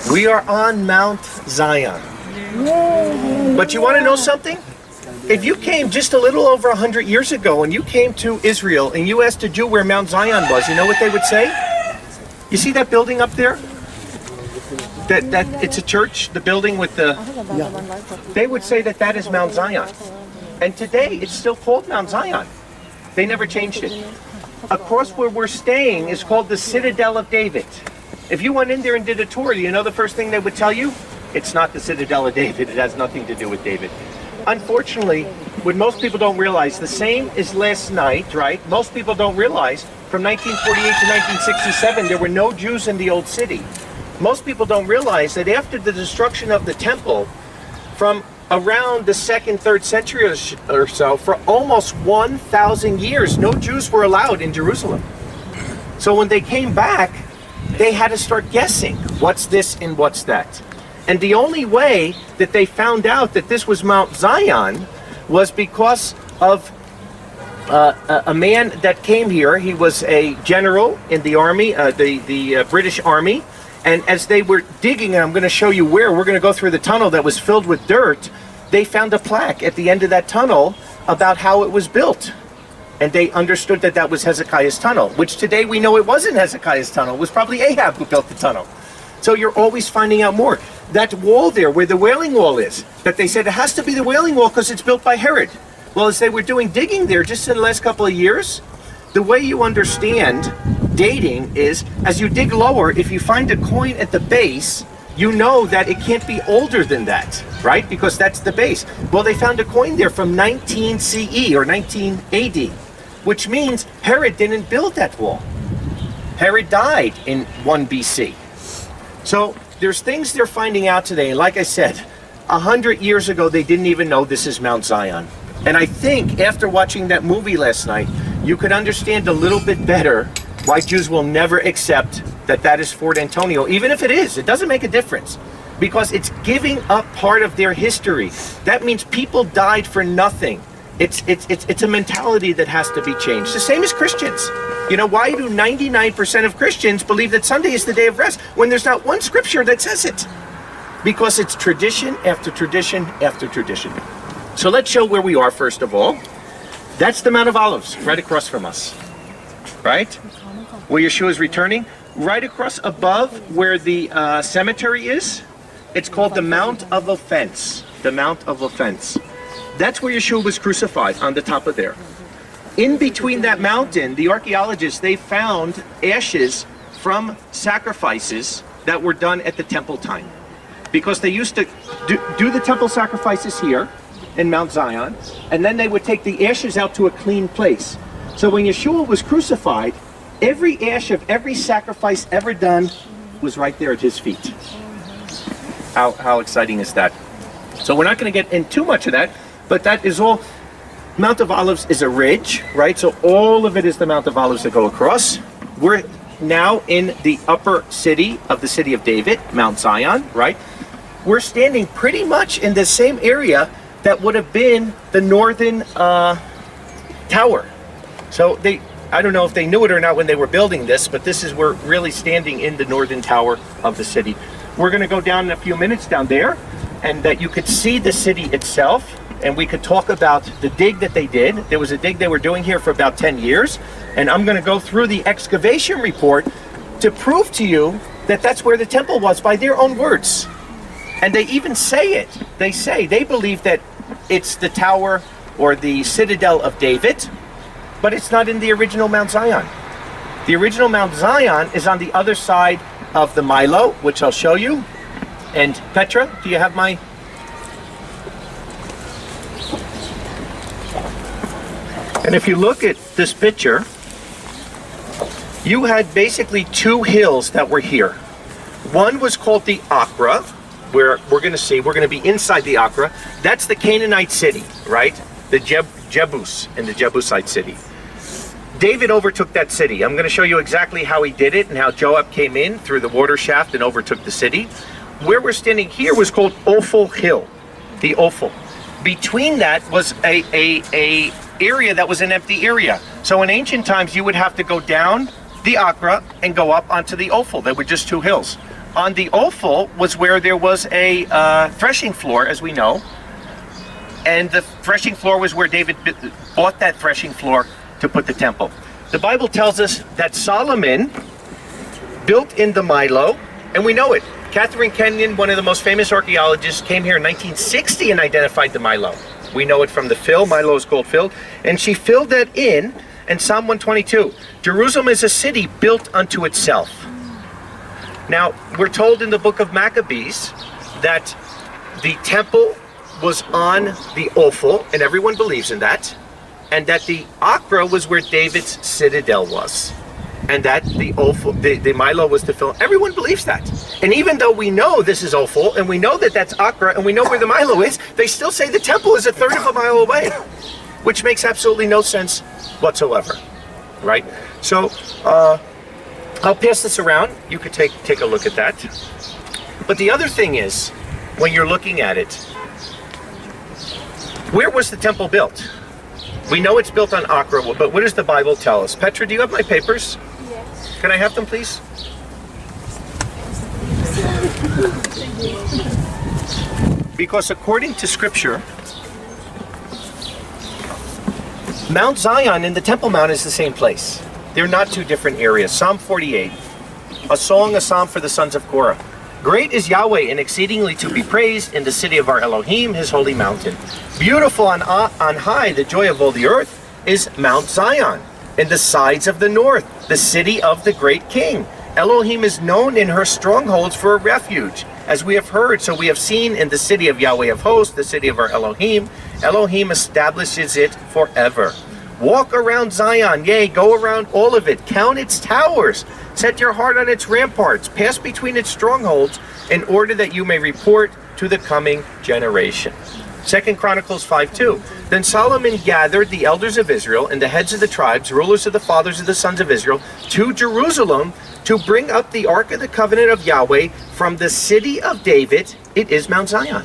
We are on Mount Zion. But you want to know something? If you came just a little over 100 years ago and you came to Israel and you asked a Jew where Mount Zion was, you know what they would say? You see that building up there? That it's a church, the building with the... They would say that that is Mount Zion. And today it's still called Mount Zion. They never changed it. Across where we're staying is called the Citadel of David. If you went in there and did a tour, you know the first thing they would tell you? It's not the Citadel of David. It has nothing to do with David. Unfortunately, what most people don't realize, the same as last night, right? Most people don't realize from 1948 to 1967, there were no Jews in the Old City. Most people don't realize that after the destruction of the temple, from around the 2nd, 3rd century or so, for almost 1,000 years, no Jews were allowed in Jerusalem. So when they came back, they had to start guessing, what's this and what's that? And the only way that they found out that this was Mount Zion was because of a man that came here. He was a general in the army, the British Army. And as they were digging, and I'm going to show you where, we're going to go through the tunnel that was filled with dirt, they found a plaque at the end of that tunnel about how it was built. And they understood that that was Hezekiah's tunnel, which today we know it wasn't Hezekiah's tunnel. It was probably Ahab who built the tunnel. So you're always finding out more. That wall there, where the Wailing Wall is, that they said it has to be the Wailing Wall because it's built by Herod. Well, as they were doing digging there just in the last couple of years, the way you understand dating is, as you dig lower, if you find a coin at the base, you know that it can't be older than that, right? Because that's the base. Well, they found a coin there from 19 CE or 19 AD, which means Herod didn't build that wall. Herod died in 1 BC. So there's things they're finding out today. And like I said, 100 years ago, they didn't even know this is Mount Zion. And I think after watching that movie last night, you could understand a little bit better why Jews will never accept that that is Fort Antonio. Even if it is, it doesn't make a difference. Because it's giving up part of their history. That means people died for nothing. It's a mentality that has to be changed. The same as Christians. You know, why do 99% of Christians believe that Sunday is the day of rest when there's not one scripture that says it? Because it's tradition after tradition after tradition. So let's show where we are first of all. That's the Mount of Olives, right across from us. Right? Where Yeshua is returning. Right across above where the cemetery is, it's called the Mount of Offense. The Mount of Offense. That's where Yeshua was crucified, on the top of there. In between that mountain, the archaeologists, they found ashes from sacrifices that were done at the temple time. Because they used to do the temple sacrifices here in Mount Zion, and then they would take the ashes out to a clean place. So when Yeshua was crucified, every ash of every sacrifice ever done was right there at his feet. How exciting is that? So we're not going to get into too much of that, but that is all. Mount of Olives is a ridge, right? So all of it is the Mount of Olives that go across. We're now in the upper city of the city of David, Mount Zion, right? We're standing pretty much in the same area that would have been the northern tower. So I don't know if they knew it or not when they were building this, but this is where really standing in the northern tower of the city. We're going to go down in a few minutes down there, and that you could see the city itself, and we could talk about the dig that they did. There was a dig they were doing here for about 10 years, and I'm going to go through the excavation report to prove to you that that's where the temple was by their own words. And they even say it. They believe that it's the tower or the citadel of David, but it's not in the original Mount Zion. The original Mount Zion is on the other side of the Milo, which I'll show you. And Petra, do you have my... And if you look at this picture, you had basically two hills that were here. One was called the Akra, where we're going to be inside the Akra. That's the Canaanite city, right? The Jebus, in the Jebusite city. David overtook that city. I'm going to show you exactly how he did it and how Joab came in through the water shaft and overtook the city. Where we're standing here was called Ophel Hill, the Ophel. Between that was a area that was an empty area. So in ancient times, you would have to go down the Akra and go up onto the Ophel. There were just two hills. on the Ophel was where there was a threshing floor, as we know. And the threshing floor was where David bought that threshing floor to put the temple. The Bible tells us that Solomon built in the Milo, and we know it. Catherine Kenyon, one of the most famous archaeologists, came here in 1960 and identified the Milo. We know it from the fill. Milo is called filled. And she filled that in Psalm 122. Jerusalem is a city built unto itself. Now, we're told in the book of Maccabees that the temple was on the Ophel, and everyone believes in that, and that the Akra was where David's citadel was, and that the Ophel, the Milo was the fill. Everyone believes that. And even though we know this is Ophel, and we know that that's Akra, and we know where the Milo is, they still say the temple is a third of a mile away, which makes absolutely no sense whatsoever, right? So, I'll pass this around. You could take a look at that. But the other thing is, when you're looking at it, where was the temple built? We know it's built on Akra, but what does the Bible tell us? Petra, do you have my papers? Yes. Can I have them, please? Because according to Scripture, Mount Zion and the Temple Mount is the same place. They're not two different areas. Psalm 48, a psalm for the sons of Korah. Great is Yahweh and exceedingly to be praised in the city of our Elohim, his holy mountain. Beautiful on high, the joy of all the earth, is Mount Zion, in the sides of the north, the city of the great king. Elohim is known in her strongholds for a refuge. As we have heard, so we have seen in the city of Yahweh of hosts, the city of our Elohim. Elohim establishes it forever. Walk around Zion, yea, go around all of it. Count its towers. Set your heart on its ramparts. Pass between its strongholds, in order that you may report to the coming generation. 2 Chronicles 5:2. Then Solomon gathered the elders of Israel and the heads of the tribes, rulers of the fathers of the sons of Israel, to Jerusalem to bring up the ark of the covenant of Yahweh from the city of David. It is Mount Zion.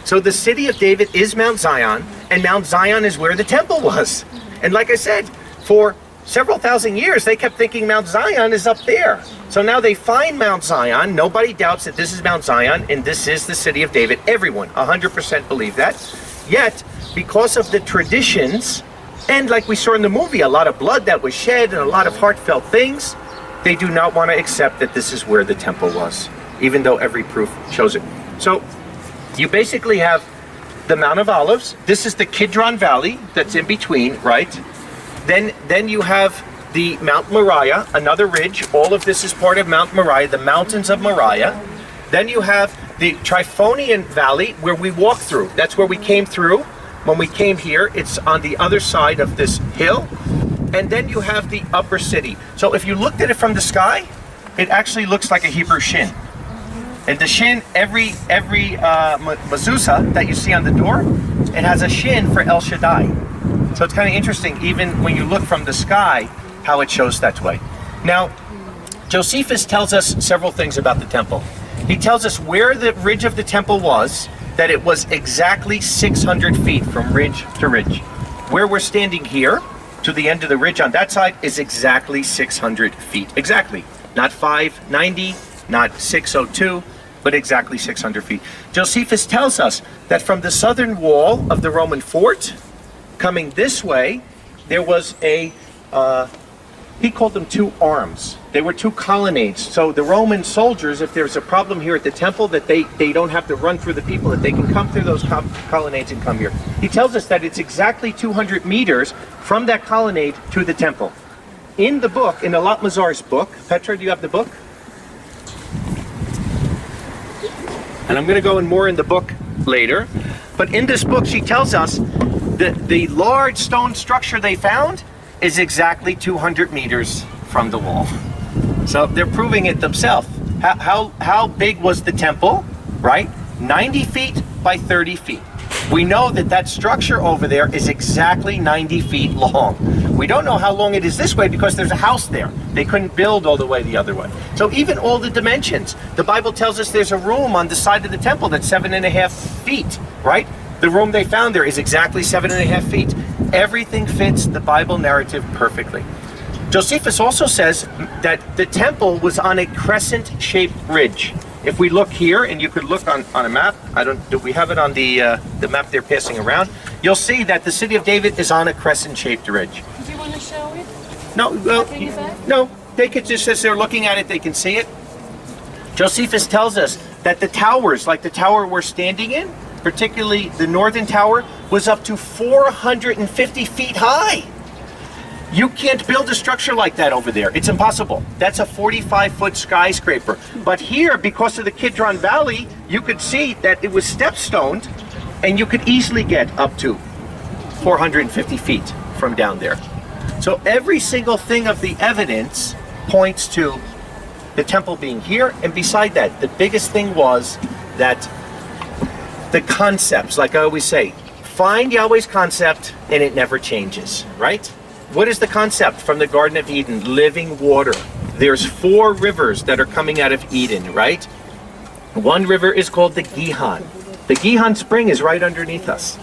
So the city of David is Mount Zion, and Mount Zion is where the temple was. And like I said, for several thousand years, they kept thinking Mount Zion is up there. So now they find Mount Zion. Nobody doubts that this is Mount Zion, and this is the city of David. Everyone, 100% believe that. Yet, because of the traditions, and like we saw in the movie, a lot of blood that was shed and a lot of heartfelt things, they do not want to accept that this is where the temple was, even though every proof shows it. So, you basically have the Mount of Olives. This is the Kidron Valley that's in between, right? Then you have the Mount Moriah, another ridge. All of this is part of Mount Moriah, the mountains of Moriah. Then you have the Trifonian Valley, where we walked through. That's where we came through. When we came here, it's on the other side of this hill. And then you have the upper city. So if you looked at it from the sky, it actually looks like a Hebrew shin. And the shin, every mezuzah that you see on the door, it has a shin for El Shaddai. So it's kind of interesting, even when you look from the sky, how it shows that way. Now, Josephus tells us several things about the temple. He tells us where the ridge of the temple was, that it was exactly 600 feet from ridge to ridge. Where we're standing here, to the end of the ridge on that side, is exactly 600 feet. Exactly. Not 590, not 602, but exactly 600 feet. Josephus tells us that from the southern wall of the Roman fort, coming this way, there was a, he called them two arms. They were two colonnades. So the Roman soldiers, if there's a problem here at the temple, that they don't have to run through the people, that they can come through those colonnades and come here. He tells us that it's exactly 200 meters from that colonnade to the temple. In the book, in Alat Mazar's book, Petra, do you have the book? And I'm going to go in more in the book later. But in this book, she tells us that the large stone structure they found is exactly 200 meters from the wall. So they're proving it themselves. How big was the temple, right? 90 feet by 30 feet. We know that that structure over there is exactly 90 feet long. We don't know how long it is this way because there's a house there. They couldn't build all the way the other way. So even all the dimensions, the Bible tells us there's a room on the side of the temple that's 7.5 feet, right? The room they found there is exactly 7.5 feet. Everything fits the Bible narrative perfectly. Josephus also says that the temple was on a crescent-shaped ridge. If we look here, and you could look on a map, do we have it on the map they're passing around? You'll see that the city of David is on a crescent-shaped ridge. Do you want to show it? No, no, they could just, as they're looking at it, they can see it. Josephus tells us that the towers, like the tower we're standing in, particularly the northern tower, was up to 450 feet high. You can't build a structure like that over there. It's impossible. That's a 45-foot skyscraper. But here, because of the Kidron Valley, you could see that it was step-stoned, and you could easily get up to 450 feet from down there. So every single thing of the evidence points to the temple being here, and beside that, the biggest thing was that the concepts, like I always say, find Yahweh's concept and it never changes, right? What is the concept from the Garden of Eden? Living water. There's 4 rivers that are coming out of Eden, right? One river is called the Gihon. The Gihon spring is right underneath us.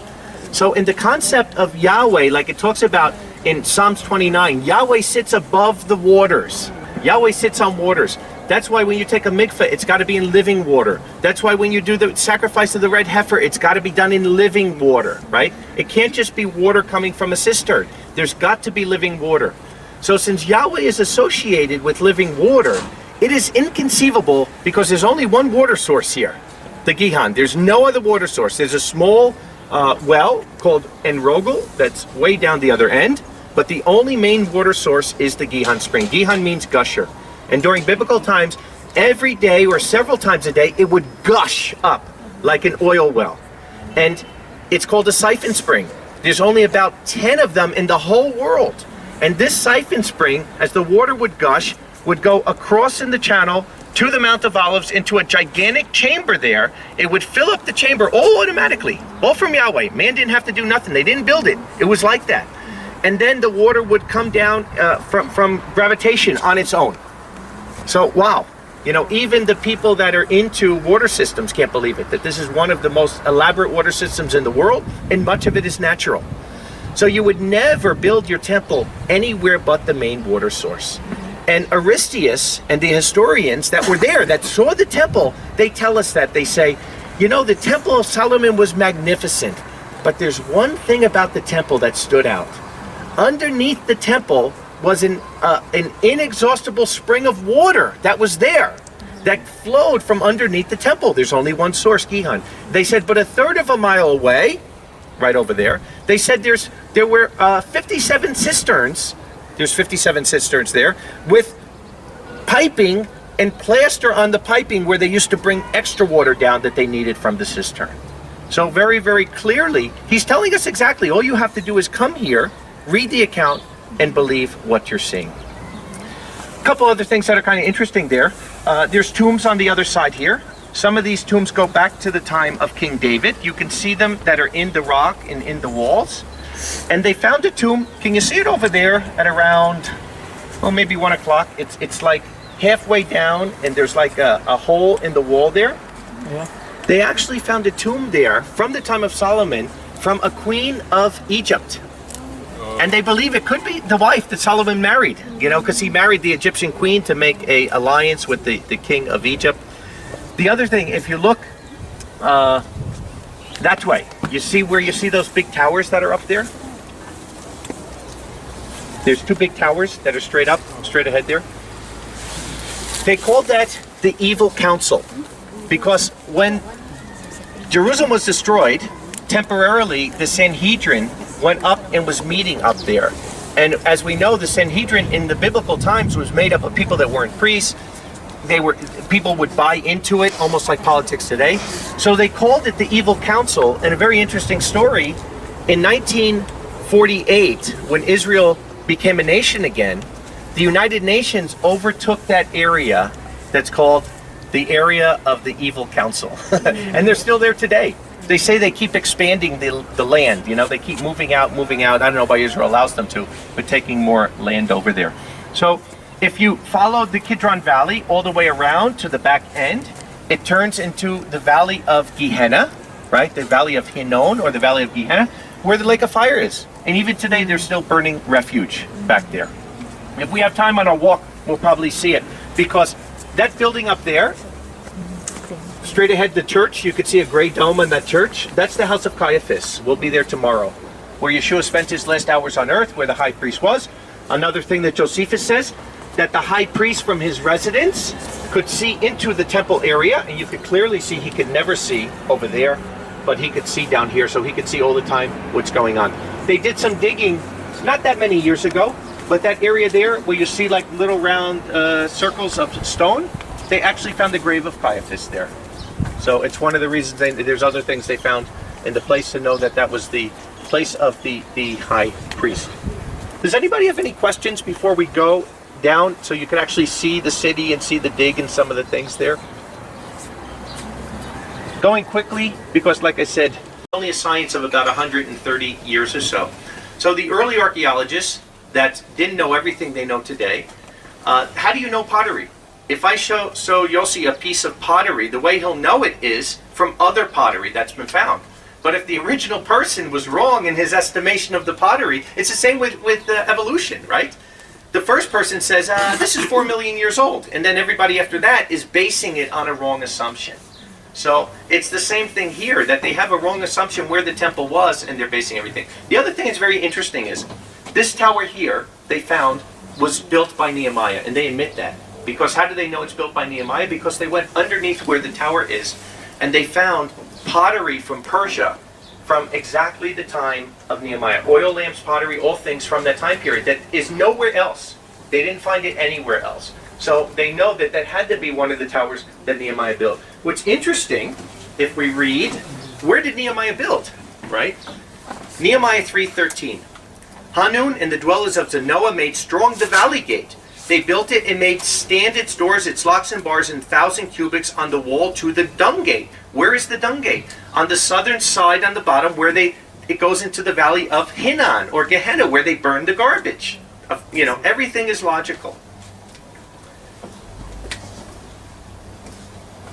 So in the concept of Yahweh, like it talks about in Psalms 29, Yahweh sits above the waters. Yahweh sits on waters. That's why when you take a mikveh, it's got to be in living water. That's why when you do the sacrifice of the red heifer, it's got to be done in living water, right? It can't just be water coming from a cistern. There's got to be living water. So since Yahweh is associated with living water, it is inconceivable, because there's only one water source here, the Gihon. There's no other water source. There's a small well called Enrogel that's way down the other end, but the only main water source is the Gihon spring. Gihon means gusher. And during biblical times, every day or several times a day, it would gush up like an oil well. And it's called a siphon spring. There's only about 10 of them in the whole world. And this siphon spring, as the water would gush, would go across in the channel to the Mount of Olives into a gigantic chamber there. It would fill up the chamber all automatically, all from Yahweh. Man didn't have to do nothing. They didn't build it. It was like that. And then the water would come down from gravitation on its own. So, wow, you know, even the people that are into water systems can't believe it, that this is one of the most elaborate water systems in the world, and much of it is natural. So you would never build your temple anywhere but the main water source. And Aristeas and the historians that were there, that saw the temple, they tell us that. They say, you know, the Temple of Solomon was magnificent, but there's one thing about the temple that stood out. Underneath the temple was an inexhaustible spring of water that was there, that flowed from underneath the temple. There's only one source, Gihon. They said, but a third of a mile away, right over there, they said there were 57 cisterns. There's 57 cisterns there with piping and plaster on the piping where they used to bring extra water down that they needed from the cistern. So very, very clearly, he's telling us exactly, all you have to do is come here, read the account, and believe what you're seeing. A couple other things that are kind of interesting there. There's tombs on the other side here. Some of these tombs go back to the time of King David. You can see them that are in the rock and in the walls. And they found a tomb. Can you see it over there at around, well, maybe 1 o'clock? It's like halfway down, and there's like a hole in the wall there. Yeah. They actually found a tomb there from the time of Solomon, from a queen of Egypt. And they believe it could be the wife that Solomon married, you know, because he married the Egyptian queen to make an alliance with the king of Egypt. The other thing, if you look that way, you see where you see those big towers that are up there? There's 2 big towers that are straight up, straight ahead there. They called that the evil council, because when Jerusalem was destroyed, temporarily the Sanhedrin went up and was meeting up there. And as we know, the Sanhedrin in the biblical times was made up of people that weren't priests. People would buy into it, almost like politics today. So they called it the evil council. And a very interesting story, in 1948, when Israel became a nation again, the United Nations overtook that area that's called the area of the evil council. And they're still there today. They say they keep expanding the land, you know, they keep moving out. I don't know why Israel allows them to, but taking more land over there. So if you follow the Kidron Valley all the way around to the back end, it turns into the Valley of Gehenna, right? The Valley of Hinnon, or the Valley of Gehenna, where the Lake of Fire is. And even today, they're still burning refuge back there. If we have time on our walk, we'll probably see it. Because that building up there, straight ahead the church, you could see a gray dome on that church. That's the house of Caiaphas. We'll be there tomorrow. Where Yeshua spent his last hours on earth, where the high priest was. Another thing that Josephus says, that the high priest from his residence could see into the temple area, and you could clearly see he could never see over there, but he could see down here, so he could see all the time what's going on. They did some digging not that many years ago, but that area there where you see like little round circles of stone, they actually found the grave of Caiaphas there. So it's one of the reasons there's other things they found in the place to know that that was the place of the high priest. Does anybody have any questions before we go down so you can actually see the city and see the dig and some of the things there? Going quickly, because like I said, only a science of about 130 years or so. So the early archaeologists that didn't know everything they know today, how do you know pottery? If I show Yossi a piece of pottery, the way he'll know it is from other pottery that's been found. But if the original person was wrong in his estimation of the pottery, it's the same with evolution, right? The first person says, this is 4 million years old. And then everybody after that is basing it on a wrong assumption. So it's the same thing here, that they have a wrong assumption where the temple was and they're basing everything. The other thing that's very interesting is, this tower here, they found, was built by Nehemiah. And they admit that. Because how do they know it's built by Nehemiah? Because they went underneath where the tower is and they found pottery from Persia from exactly the time of Nehemiah. Oil lamps, pottery, all things from that time period that is nowhere else. They didn't find it anywhere else. So they know that that had to be one of the towers that Nehemiah built. What's interesting, if we read, where did Nehemiah build? Right? Nehemiah 3:13. Hanun and the dwellers of Zanoah made strong the valley gate. They built it and made stand its doors, its locks and bars, in 1,000 cubits on the wall to the dung gate. Where is the dung gate? On the southern side, on the bottom, where it goes into the valley of Hinnon or Gehenna, where they burn the garbage. Everything is logical.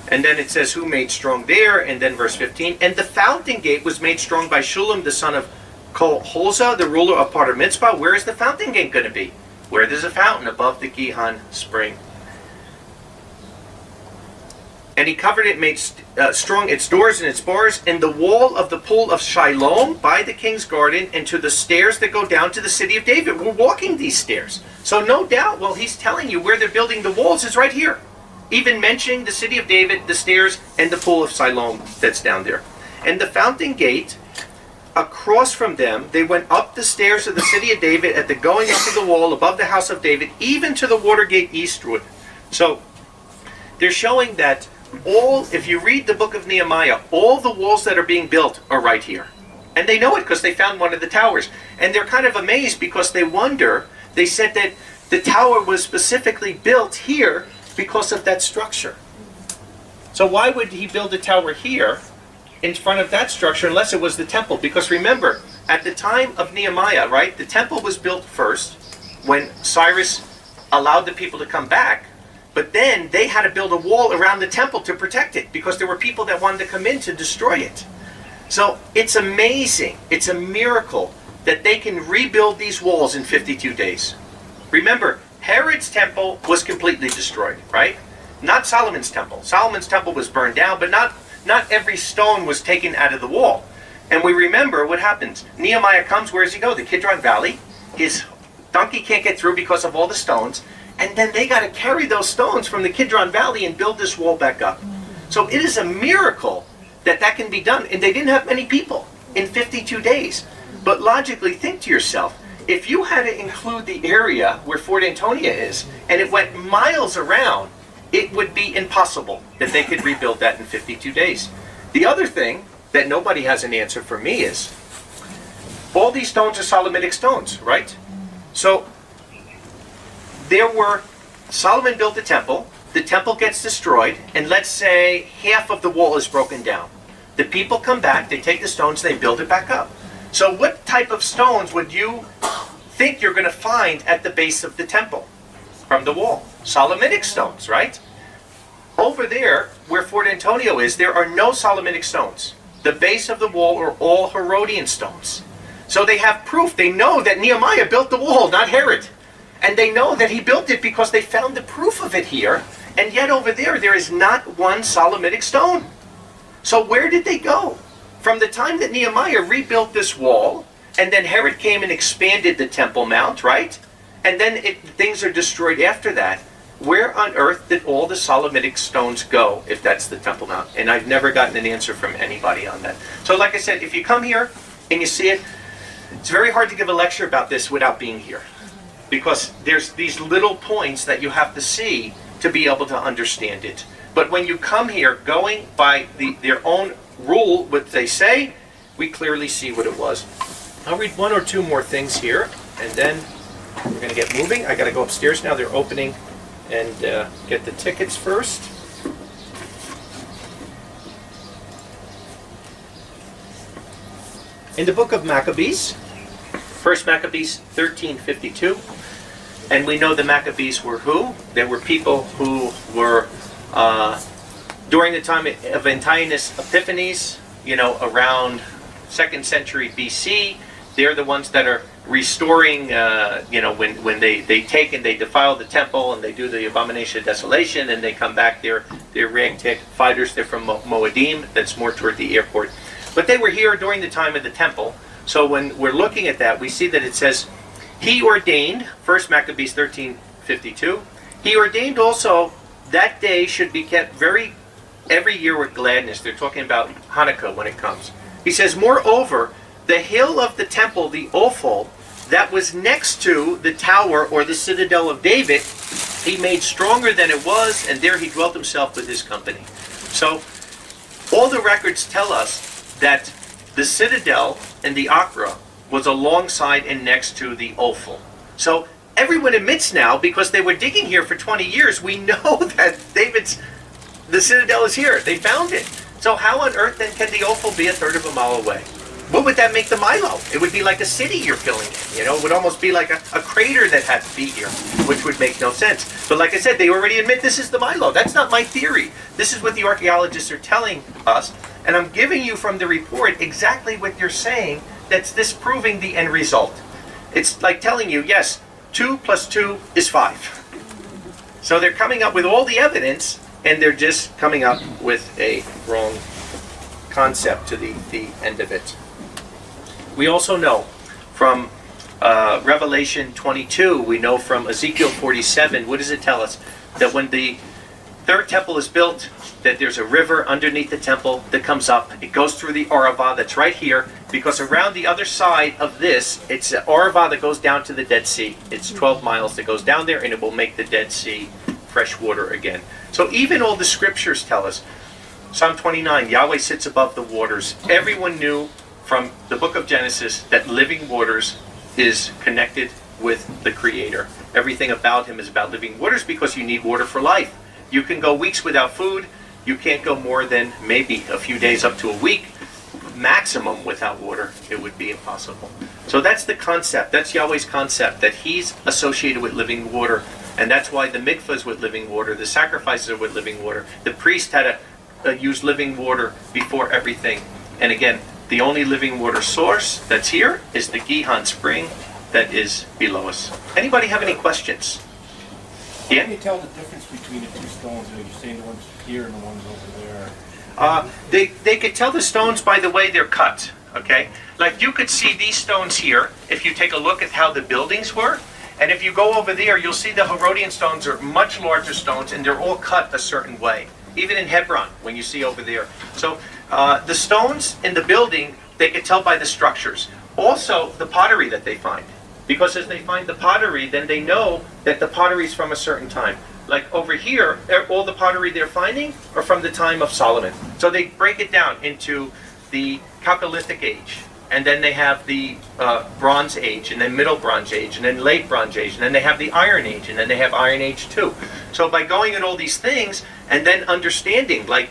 And then it says who made strong there, and then verse 15. And the fountain gate was made strong by Shulem, the son of Kol-Holza, the ruler of part of Mitzpah. Where is the fountain gate going to be? Where there's a fountain above the Gihon spring. And he covered it, made strong its doors and its bars, and the wall of the pool of Shiloh by the king's garden, and to the stairs that go down to the city of David. We're walking these stairs. So no doubt, well, he's telling you where they're building the walls is right here. Even mentioning the city of David, the stairs, and the pool of Siloam that's down there. And the fountain gate, across from them, they went up the stairs of the city of David at the going up of the wall above the house of David, even to the water gate eastward. So they're showing that if you read the book of Nehemiah, all the walls that are being built are right here. And they know it because they found one of the towers. And they're kind of amazed because they wonder, they said that the tower was specifically built here because of that structure. So why would he build a tower here in front of that structure unless it was the temple? Because remember, at the time of Nehemiah, right, the temple was built first when Cyrus allowed the people to come back, but then they had to build a wall around the temple to protect it because there were people that wanted to come in to destroy it. So it's amazing, it's a miracle that they can rebuild these walls in 52 days. Remember, Herod's temple was completely destroyed, right? Not Solomon's temple. Solomon's temple was burned down, but not every stone was taken out of the wall. And we remember what happens. Nehemiah comes, where does he go? The Kidron Valley. His donkey can't get through because of all the stones. And then they got to carry those stones from the Kidron Valley and build this wall back up. So it is a miracle that can be done. And they didn't have many people in 52 days. But logically, think to yourself, if you had to include the area where Fort Antonia is, and it went miles around, it would be impossible that they could rebuild that in 52 days. The other thing that nobody has an answer for me is, all these stones are Solomonic stones, right? So, Solomon built the temple gets destroyed, and let's say half of the wall is broken down. The people come back, they take the stones, they build it back up. So what type of stones would you think you're going to find at the base of the temple from the wall? Solomonic stones, right? Over there, where Fort Antonio is, there are no Solomonic stones. The base of the wall are all Herodian stones. So they have proof. They know that Nehemiah built the wall, not Herod. And they know that he built it because they found the proof of it here. And yet over there is not one Solomonic stone. So where did they go? From the time that Nehemiah rebuilt this wall, and then Herod came and expanded the Temple Mount, right? And then things are destroyed after that. Where on earth did all the Solomonic stones go, if that's the Temple Mount? And I've never gotten an answer from anybody on that. So like I said, if you come here and you see it, it's very hard to give a lecture about this without being here. Because there's these little points that you have to see to be able to understand it. But when you come here, going by their own rule, what they say, we clearly see what it was. I'll read one or two more things here, and then we're going to get moving. I got to go upstairs now. They're opening and get the tickets first. In the book of Maccabees, 1 Maccabees 13:52, and we know the Maccabees were who? They were people who were during the time of Antiochus Epiphanes, around 2nd century BC. They're the ones that are restoring, when they take and they defile the temple and they do the abomination of desolation, and they come back, they're ragtag fighters. They're from Moadim, that's more toward the airport. But they were here during the time of the temple. So when we're looking at that, we see that it says, he ordained, 1 Maccabees 13:52, he ordained also that day should be kept every year with gladness. They're talking about Hanukkah when it comes. He says, moreover, the hill of the temple, the Ophel, that was next to the tower or the citadel of David, he made stronger than it was, and there he dwelt himself with his company. So all the records tell us that the citadel and the Akra was alongside and next to the Ophel. So everyone admits now, because they were digging here for 20 years, we know that the citadel is here. They found it. So how on earth then can the Ophel be a third of a mile away? What would that make the Milo? It would be like a city you're filling in. It would almost be like a crater that had to be here, which would make no sense. But like I said, they already admit this is the Milo. That's not my theory. This is what the archaeologists are telling us. And I'm giving you from the report exactly what you're saying, that's disproving the end result. It's like telling you, yes, 2 + 2 is 5. So they're coming up with all the evidence, and they're just coming up with a wrong concept to the end of it. We also know from Revelation 22, we know from Ezekiel 47, what does it tell us? That when the third temple is built, that there's a river underneath the temple that comes up. It goes through the Arava that's right here, because around the other side of this, it's an Arava that goes down to the Dead Sea. It's 12 miles that goes down there, and it will make the Dead Sea fresh water again. So even all the scriptures tell us, Psalm 29, Yahweh sits above the waters. Everyone knew from the book of Genesis that living waters is connected with the Creator. Everything about him is about living waters, because you need water for life. You can go weeks without food. You can't go more than maybe a few days up to a week. Maximum without water, it would be impossible. So that's the concept. That's Yahweh's concept, that he's associated with living water. And that's why the mikvah is with living water. The sacrifices are with living water. The priest had to use living water before everything. And again, the only living water source that's here is the Gihon spring that is below us. Anybody have any questions? Yeah? How can you tell the difference between the two stones? You're saying the ones here and the ones over there. They could tell the stones by the way they're cut. Okay? Like you could see these stones here if you take a look at how the buildings were. And if you go over there, you'll see the Herodian stones are much larger stones, and they're all cut a certain way. Even in Hebron, when you see over there. So the stones in the building, they could tell by the structures. Also, the pottery that they find. Because as they find the pottery, then they know that the pottery is from a certain time. Like over here, all the pottery they're finding are from the time of Solomon. So they break it down into the Chalcolithic age. And then they have the Bronze Age, and then Middle Bronze Age, and then Late Bronze Age, and then they have the Iron Age, and then they have Iron Age 2. So by going at all these things, and then understanding, like,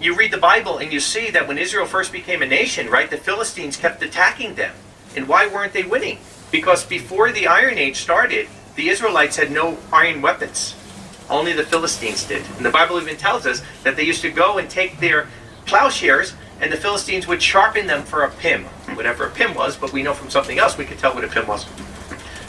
you read the Bible and you see that when Israel first became a nation, right, the Philistines kept attacking them. And why weren't they winning? Because before the Iron Age started, the Israelites had no iron weapons. Only the Philistines did. And the Bible even tells us that they used to go and take their plowshares, and the Philistines would sharpen them for a pim, whatever a pim was, but we know from something else we could tell what a pim was.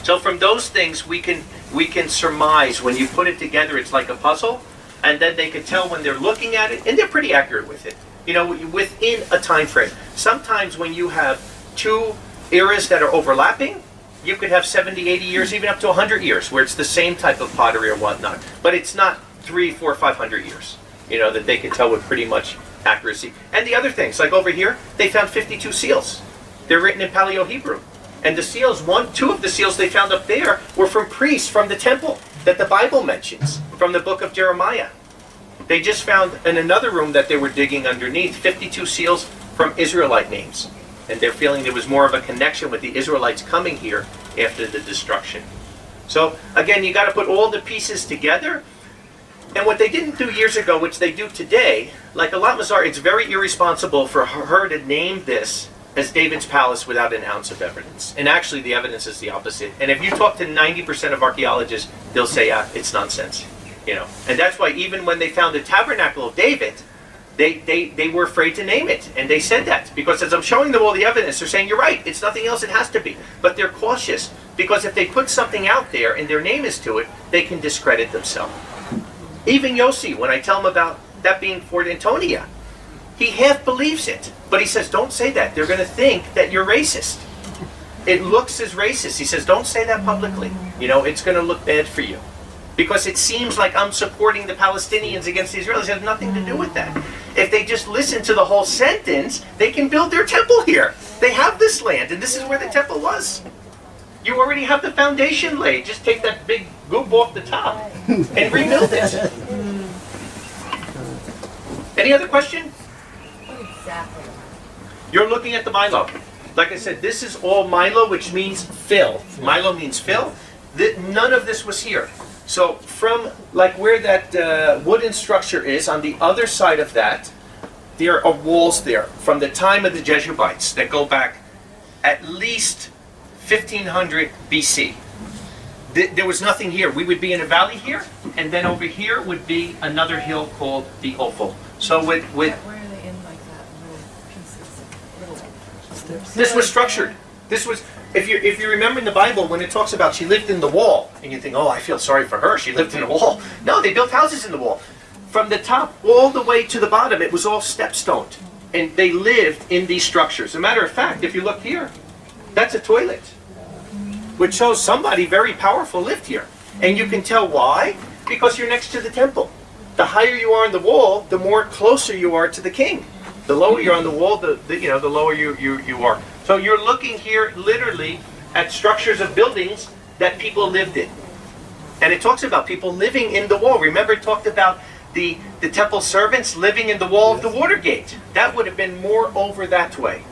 So from those things, we can surmise. When you put it together, it's like a puzzle, and then they can tell when they're looking at it, and they're pretty accurate with it. You know, within a time frame. Sometimes when you have two eras that are overlapping, you could have 70, 80 years, even up to 100 years, where it's the same type of pottery or whatnot. But it's not 300, 400, 500 years, you know, that they can tell with pretty much accuracy. And the other things, like over here, they found 52 seals. They're written in Paleo-Hebrew. And the seals, two of the seals they found up there were from priests from the temple that the Bible mentions, from the book of Jeremiah. They just found in another room that they were digging underneath 52 seals from Israelite names. And they're feeling there was more of a connection with the Israelites coming here after the destruction. So again, you got to put all the pieces together. And what they didn't do years ago, which they do today, like Alat Mazar, it's very irresponsible for her to name this as David's palace without an ounce of evidence. And actually the evidence is the opposite. And if you talk to 90% of archaeologists, they'll say, it's nonsense. You know, and that's why even when they found the tabernacle of David, they were afraid to name it. And they said that because as I'm showing them all the evidence, they're saying, you're right, it's nothing else, it has to be. But they're cautious because if they put something out there and their name is to it, they can discredit themselves. Even Yossi, when I tell him about that being Fort Antonia, he half believes it. But he says, don't say that. They're going to think that you're racist. It looks as racist. He says, don't say that publicly. You know, it's going to look bad for you. Because it seems like I'm supporting the Palestinians against the Israelis. It has nothing to do with that. If they just listen to the whole sentence, they can build their temple here. They have this land, and this is where the temple was. You already have the foundation laid. Just take that big goop off the top and rebuild it. Any other question? Exactly. You're looking at the Milo. Like I said, this is all Milo, which means fill. Milo means fill. None of this was here. So from like where that wooden structure is, on the other side of that, there are walls there from the time of the Jebusites that go back at least 1500 BC. There was nothing here. We would be in a valley here, and then over here would be another hill called the Ophel. So with Where are they in like that little pieces? Little. this was structured. This was, if you remember in the Bible, when it talks about she lived in the wall, and you think, oh, I feel sorry for her, she lived in the wall. No, they built houses in the wall. From the top all the way to the bottom, it was all step-stoned. And they lived in these structures. As a matter of fact, if you look here, that's a toilet, which shows somebody very powerful lived here. And you can tell why, because you're next to the temple. The higher you are on the wall, the more closer you are to the king. The lower you're on the wall, the lower you are. So you're looking here literally at structures of buildings that people lived in. And it talks about people living in the wall. Remember it talked about the temple servants living in the wall of the water gate. That would have been more over that way.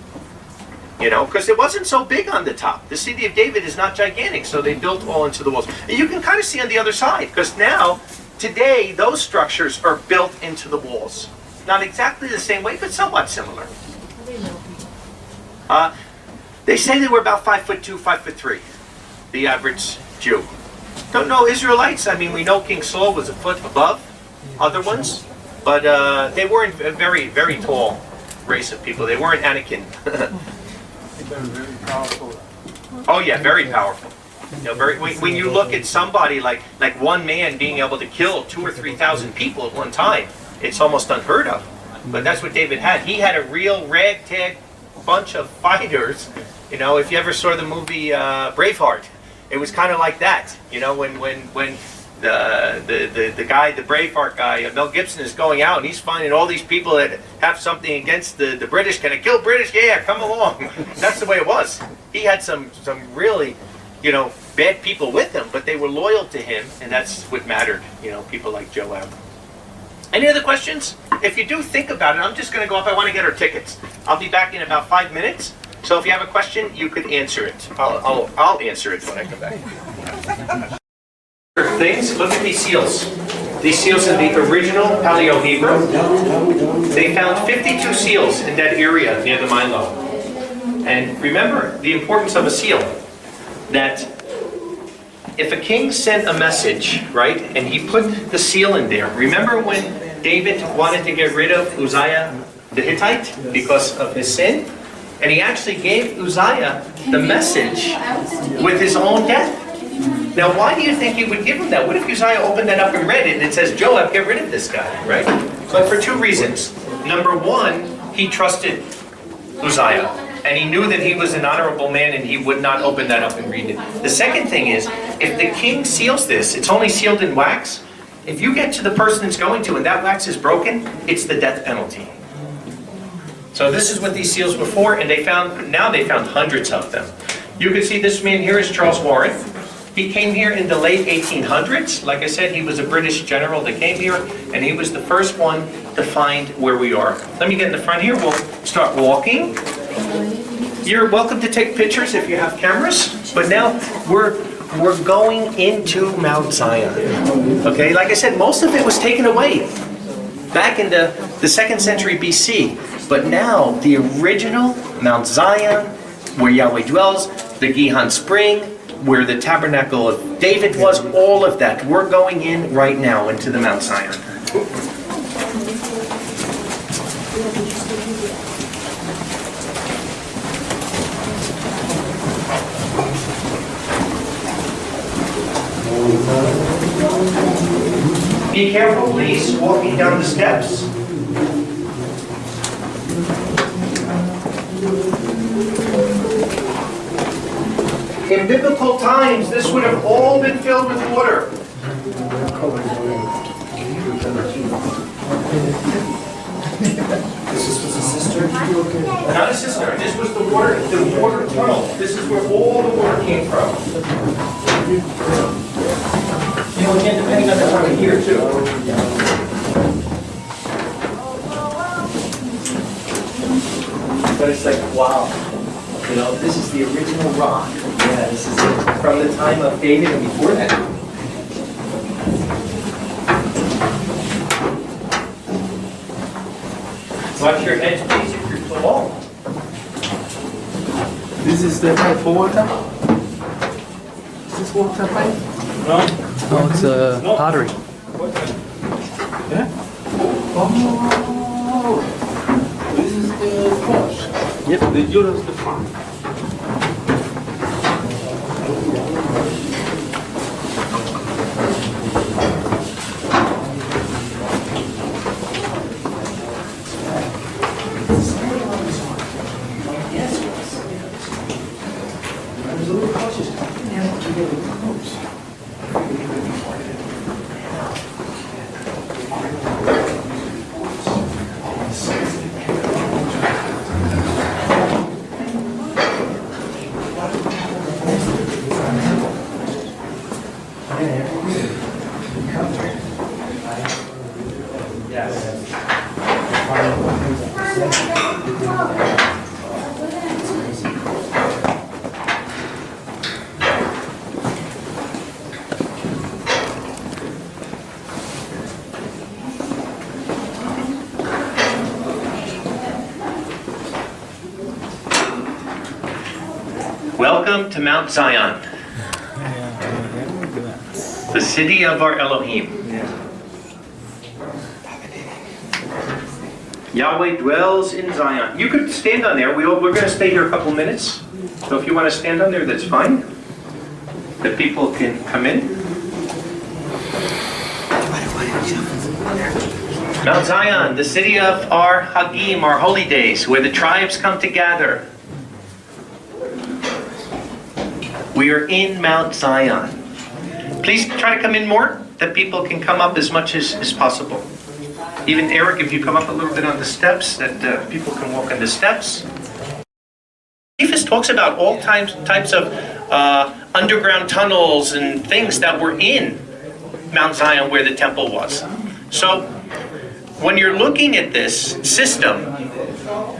You know, because it wasn't so big on the top. The city of David is not gigantic, so they built all into the walls. And you can kind of see on the other side, because now, today, those structures are built into the walls. Not exactly the same way, but somewhat similar. They say they were about 5'2", 5'3", the average Jew. Don't know Israelites. I mean, we know King Saul was a foot above other ones, but they weren't a very, very tall race of people. They weren't Anakin. Very powerful. Oh yeah, very powerful. You know, when you look at somebody like one man being able to kill 2,000 or 3,000 people at one time, it's almost unheard of. But that's what David had. He had a real ragtag bunch of fighters. You know, if you ever saw the movie Braveheart, it was kind of like that. You know, when the guy, the Braveheart guy, Mel Gibson, is going out and he's finding all these people that have something against the British. Can I kill British? Yeah, come along. That's the way it was. He had some really, you know, bad people with him, but they were loyal to him, and that's what mattered. You know, people like Joab. Any other questions? If you do, think about it. I'm just going to go up. I want to get our tickets. I'll be back in about 5 minutes. So if you have a question, you could answer it. I'll answer it when I come back. Things. Look at these seals. These seals in the original Paleo-Hebrew. They found 52 seals in that area near the Milo. And remember the importance of a seal. That if a king sent a message, right, and he put the seal in there. Remember when David wanted to get rid of Uzziah the Hittite because of his sin? And he actually gave Uzziah the message with his own death. Now, why do you think he would give him that? What if Uzziah opened that up and read it and it says, Joab, get rid of this guy, right? But for two reasons. Number one, he trusted Uzziah. And he knew that he was an honorable man and he would not open that up and read it. The second thing is, if the king seals this, it's only sealed in wax. If you get to the person it's going to and that wax is broken, it's the death penalty. So this is what these seals were for, and now they found hundreds of them. You can see this man here is Charles Warren. He came here in the late 1800s. Like I said, he was a British general that came here, and he was the first one to find where we are. Let me get in the front here. We'll start walking. You're welcome to take pictures if you have cameras, but now we're going into Mount Zion. Okay, like I said, most of it was taken away back in the 2nd century BC. But now, the original Mount Zion, where Yahweh dwells, the Gihon Spring, where the tabernacle of David was, all of that. We're going in right now into the Mount Zion. Be careful, please, walking down the steps. In biblical times, this would have all been filled with water. This is a cistern? Not a cistern. This was the water tunnel. This is where all the water came from. You know, again, depending on the time of year, too. But it's like, wow. You know, this is the original rock. Yeah, this is from the time of David and before that. Watch your heads, please, if you're tall. This is the pipe for water? Is this water pipe? No, it's a pottery. Yeah? Oh, this is the pot. Yep. The Euro's the pot. Welcome to Mount Zion, the city of our Elohim. Yahweh dwells in Zion. You could stand on there. We're going to stay here a couple minutes. So if you want to stand on there, that's fine. The people can come in. Mount Zion, the city of our Hagim, our holy days, where the tribes come to gather. We are in Mount Zion. Please try to come in more, that people can come up as much as possible. Even Eric, if you come up a little bit on the steps, that people can walk on the steps. Josephus talks about all types of underground tunnels and things that were in Mount Zion where the temple was. So when you're looking at this system,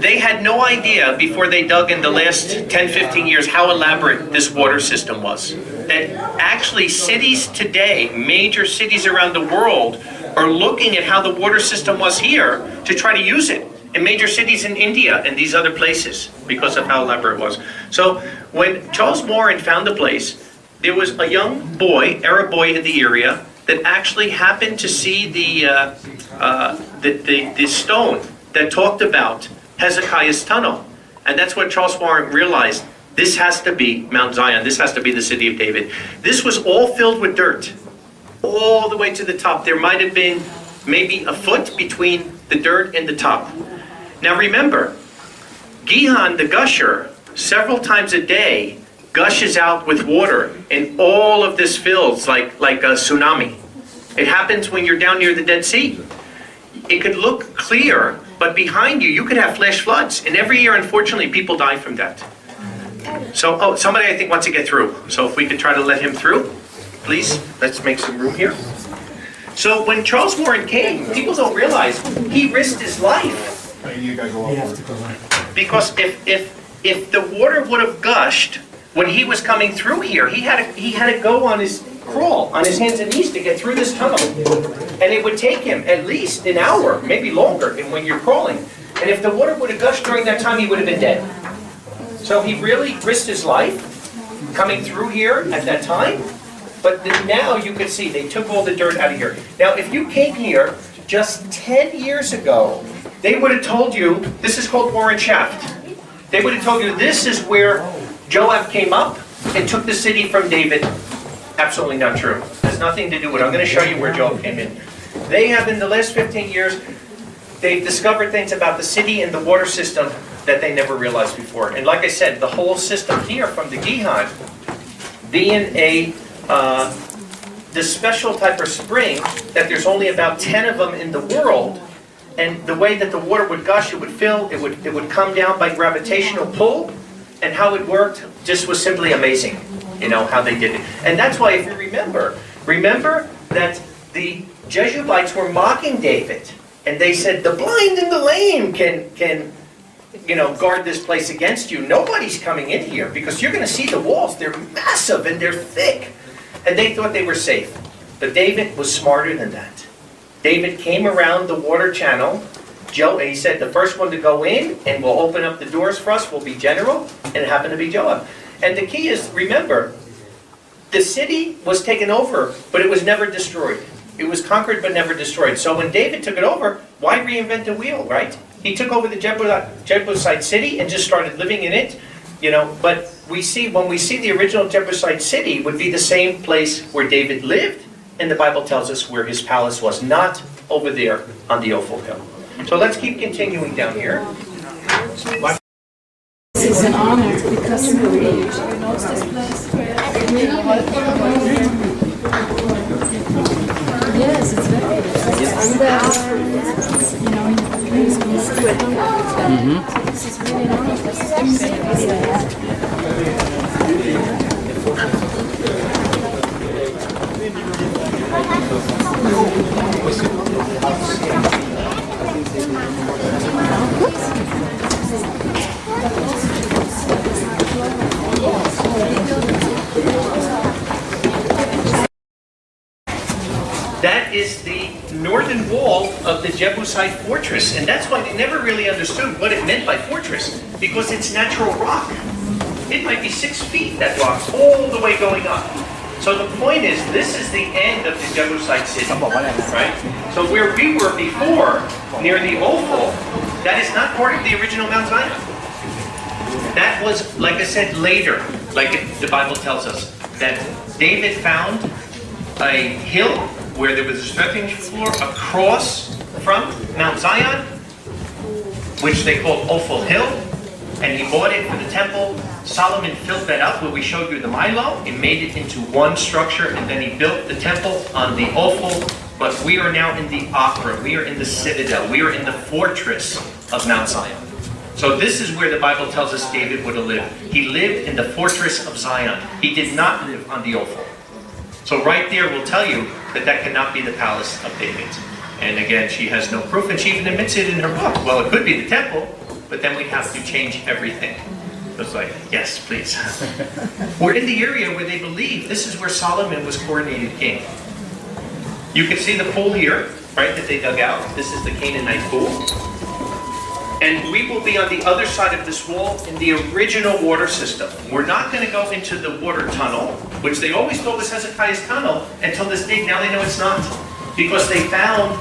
they had no idea before they dug in the last 10-15 years how elaborate this water system was. That actually cities today, major cities around the world, are looking at how the water system was here to try to use it in major cities in India and these other places because of how elaborate it was. So when Charles Warren found the place, there was a young boy, Arab boy in the area, that actually happened to see the stone that talked about Hezekiah's tunnel. And that's what Charles Warren realized. This has to be Mount Zion. This has to be the city of David. This was all filled with dirt, all the way to the top. There might have been maybe a foot between the dirt and the top. Now remember, Gihon, the gusher, several times a day, gushes out with water, and all of this fills like a tsunami. It happens when you're down near the Dead Sea. It could look clear, but behind you could have flash floods. And every year, unfortunately, people die from that. So, somebody I think wants to get through. So if we could try to let him through, please, let's make some room here. So when Charles Warren came, people don't realize he risked his life. You gotta go over. Because if the water would have gushed when he was coming through here, he had to go on his crawl on his hands and knees to get through this tunnel. And it would take him at least an hour, maybe longer, when you're crawling. And if the water would have gushed during that time, he would have been dead. So he really risked his life coming through here at that time. But now you can see they took all the dirt out of here. Now, if you came here just 10 years ago, they would have told you, this is called Warren Shaft. They would have told you this is where Joab came up and took the city from David. Absolutely not true. Has nothing to do with it. I'm going to show you where Joab came in. They have, in the last 15 years, they've discovered things about the city and the water system that they never realized before. And like I said, the whole system here from the Gihon, being this special type of spring that there's only about 10 of them in the world, and the way that the water would gush, it would fill, it would come down by gravitational pull, and how it worked just was simply amazing, how they did it. And that's why, if you remember that the Jebusites were mocking David, and they said, the blind and the lame can guard this place against you. Nobody's coming in here, because you're going to see the walls. They're massive and they're thick. And they thought they were safe. But David was smarter than that. David came around the water channel. He said, the first one to go in and will open up the doors for us will be general, and it happened to be Joab. And the key is, remember, the city was taken over, but it was never destroyed. It was conquered but never destroyed. So when David took it over, why reinvent the wheel, right? He took over the Jebusite city and just started living in it. But when we see the original Jebusite city would be the same place where David lived, and the Bible tells us where his palace was, not over there on the Ophel Hill. So let's keep continuing down here. This is an honor because he knows this place. Yes, it's very This is really an honor. That is the northern wall of the Jebusite fortress, and that's why they never really understood what it meant by fortress, because it's natural rock. It might be 6 feet, that rock, all the way going up. So the point is, this is the end of the Jebusite city, right? So where we were before, near the Ophel, that is not part of the original Mount Zion. That was, like I said, later, the Bible tells us, that David found a hill where there was a threshing floor across from Mount Zion, which they called Ophel Hill, and he bought it for the temple. Solomon filled that up where we showed you the Milo and made it into one structure, and then he built the temple on the Ophel. But we are now in the Opera, we are in the citadel, we are in the fortress of Mount Zion. So this is where the Bible tells us David would have lived. He lived in the fortress of Zion. He did not live on the Ophel. So right there will tell you that cannot be the palace of David. And again, she has no proof, and she even admits it in her book. Well, it could be the temple, but then we'd have to change everything. It's like, yes, please. We're in the area where they believe this is where Solomon was coronated king. You can see the pool here, right, that they dug out. This is the Canaanite pool. And we will be on the other side of this wall in the original water system. We're not going to go into the water tunnel, which they always told us Hezekiah's tunnel, until this day. Now they know it's not. Because they found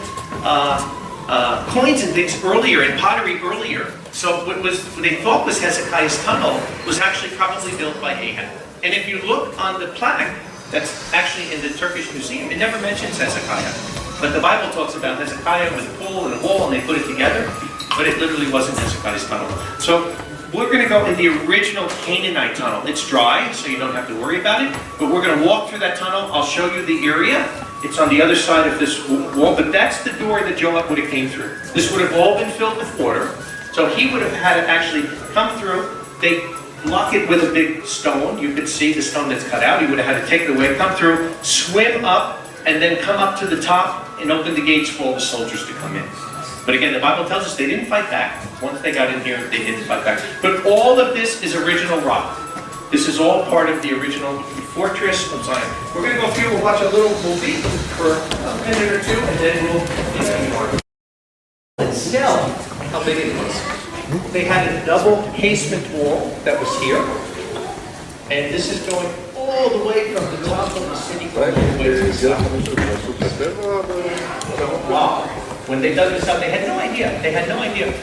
coins and things earlier, and pottery earlier. So what they thought was Hezekiah's tunnel was actually probably built by Ahab. And if you look on the plaque that's actually in the Turkish museum, it never mentions Hezekiah. But the Bible talks about Hezekiah with a pole and a wall, and they put it together, but it literally wasn't Hezekiah's tunnel. So we're going to go in the original Canaanite tunnel. It's dry, so you don't have to worry about it, but we're going to walk through that tunnel. I'll show you the area. It's on the other side of this wall, but that's the door that Joab would have came through. This would have all been filled with water, so he would have had to actually come through. They block it with a big stone. You could see the stone that's cut out. He would have had to take it away, come through, swim up, and then come up to the top and open the gates for all the soldiers to come in. But again, the Bible tells us they didn't fight back. Once they got in here, they didn't fight back. But all of this is original rock. This is all part of the original fortress of Zion. We're going to go through, we'll watch a little movie for a minute or two, and then we'll continue on. Itself, how big it was. They had a double casement wall that was here. And this is going all the way from the top of the city all the way to the side. Wow. When they dug this out, they had no idea. They had no idea.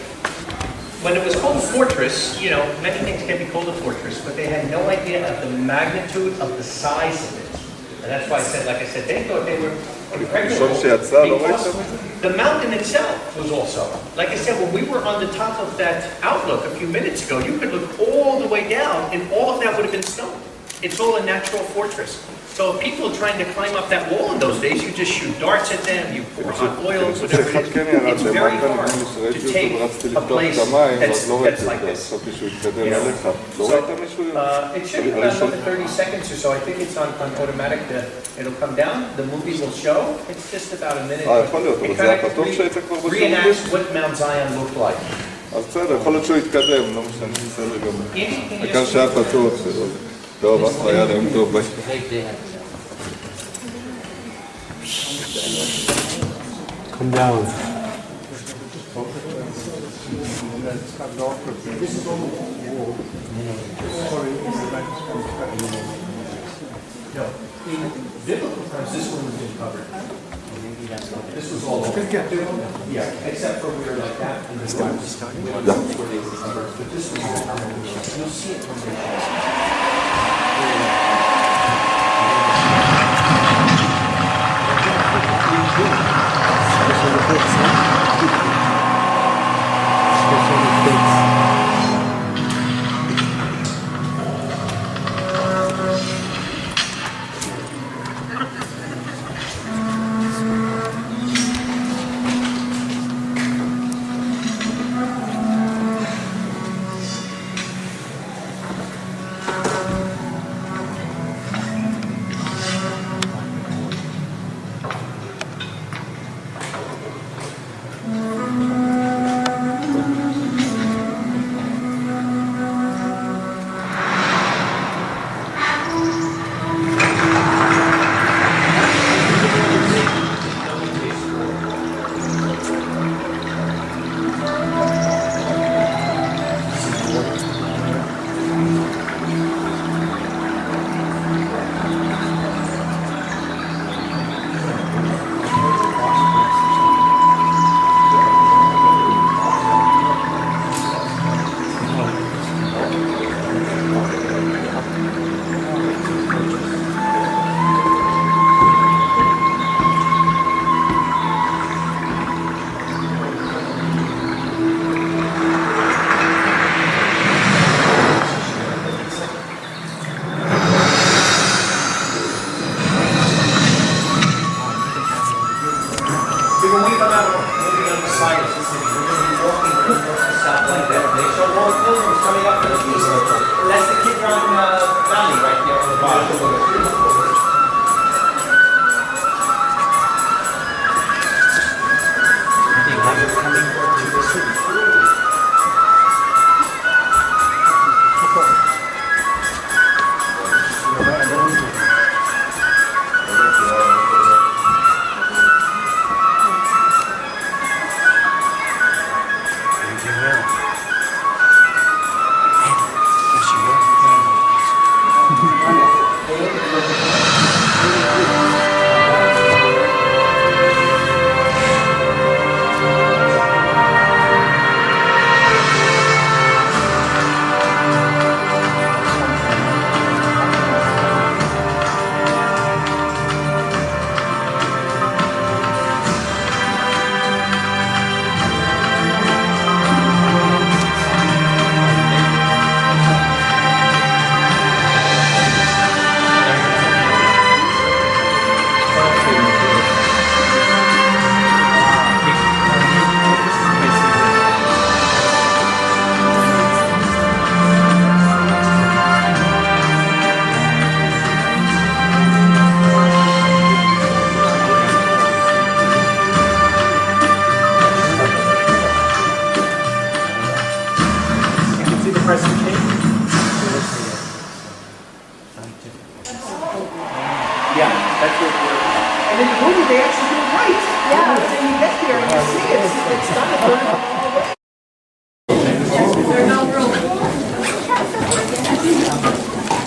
When it was called a fortress, you know, many things can be called a fortress, but they had no idea of the magnitude of the size of it. And that's why I said, like I said, they thought they were impregnable because the mountain itself was also. Like I said, when we were on the top of that outlook a few minutes ago, you could look all the way down, and all of that would have been stone. It's all a natural fortress. So if people are trying to climb up that wall in those days, you just shoot darts at them, you pour hot oil, whatever it is. It's very hard to take a place that's like this. You know? So it should be about another 30 seconds or so. I think it's on automatic. It'll come down. The movie will show. It's just about a minute. It kind of reenacts what Mount Zion looked like. אז בסדר, יכול להיות שהוא יתקדם, לא משנה, בסדר גם. העיקר שהיה פתוח, טוב, אחלה, יאללה, יום טוב, ביי. Come down. No, in biblical times, this one was covered. This was all over. Yeah, except for where like that and the one was where they were covered. But this was all covered. You'll see it when they present king. Yeah, that's what we're. And in the movie, they actually do it right. Yeah. And then you get there and you see it's done a third of the way.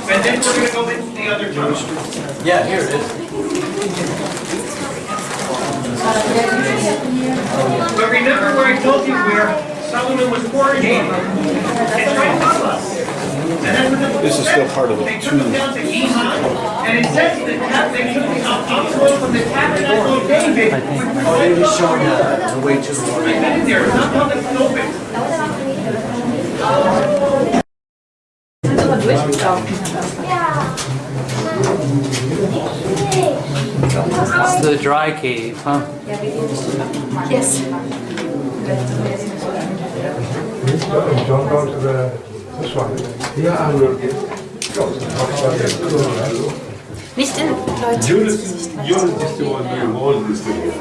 And then we're going to go into the other tunnel. Yeah, here it is. But remember where I told you where Solomon was coronated? It's right above us. And then when the This is still part of the they took him down to Gihon, and it says they took the outflow from the tabernacle of David. Oh, they just showing the way to the water. I've been in there, it's not public, it's open. It's the dry cave, huh? Yes. Don't go to this one. Yeah, I will. Nicht in Leute. Julius is the one doing all this thing.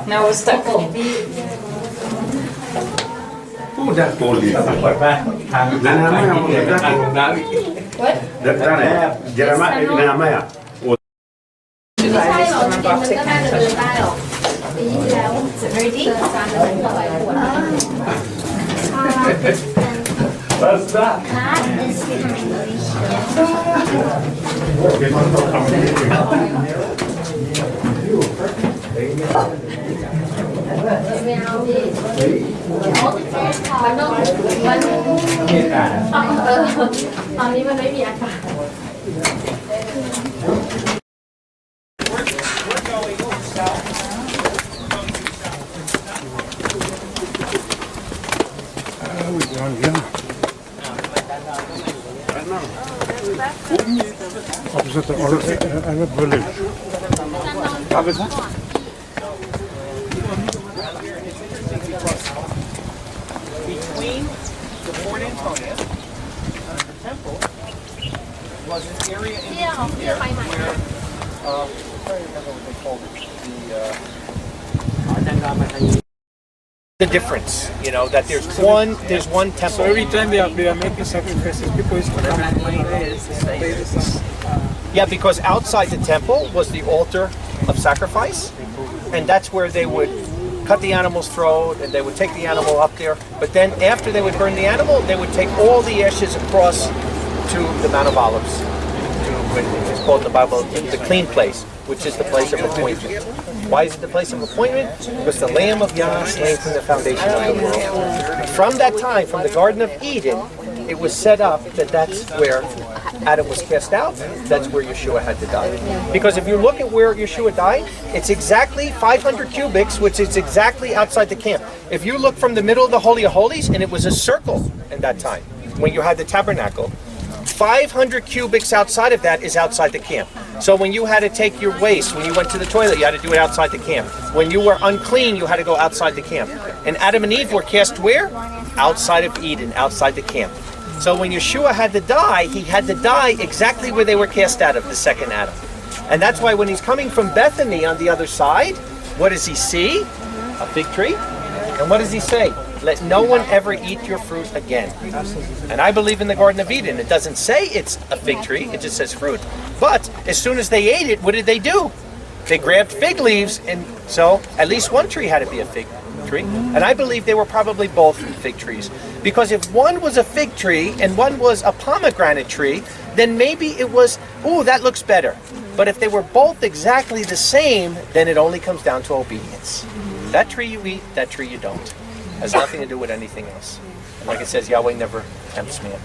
Now we're stuck. Is it very deep? What's that? Opposite the Arab village. Between the Fort Antonius and the temple was an area in between there where, I'm trying to remember what they called it. The difference, you know, that there's one temple. So every time they are making sacrifices, people is Yeah, because outside the temple was the altar of sacrifice, and that's where they would cut the animal's throat, and they would take the animal up there. But then after they would burn the animal, they would take all the ashes across to the Mount of Olives. It's called in the Bible the clean place, which is the place of appointment. Why is it the place of appointment? Because the Lamb of Yah slain from the foundation of the world. From that time, from the Garden of Eden, it was set up that that's where Adam was cast out, that's where Yeshua had to die. Because if you look at where Yeshua died, it's exactly 500 cubits, which is exactly outside the camp. If you look from the middle of the Holy of Holies, and it was a circle in that time, when you had the tabernacle, 500 cubics outside of that is outside the camp. So when you had to take your waste, when you went to the toilet, you had to do it outside the camp. When you were unclean, you had to go outside the camp. And Adam and Eve were cast where? Outside of Eden, outside the camp. So when Yeshua had to die, he had to die exactly where they were cast out of, the second Adam. And that's why when he's coming from Bethany on the other side, what does he see? A fig tree. And what does he say? Let no one ever eat your fruit again. And I believe in the Garden of Eden. It doesn't say it's a fig tree, it just says fruit. But as soon as they ate it, what did they do? They grabbed fig leaves, and so at least one tree had to be a fig tree. And I believe they were probably both fig trees. Because if one was a fig tree and one was a pomegranate tree, then maybe it was, ooh, that looks better. But if they were both exactly the same, then it only comes down to obedience. That tree you eat, that tree you don't. Has nothing to do with anything else. And like it says, Yahweh never tempts man.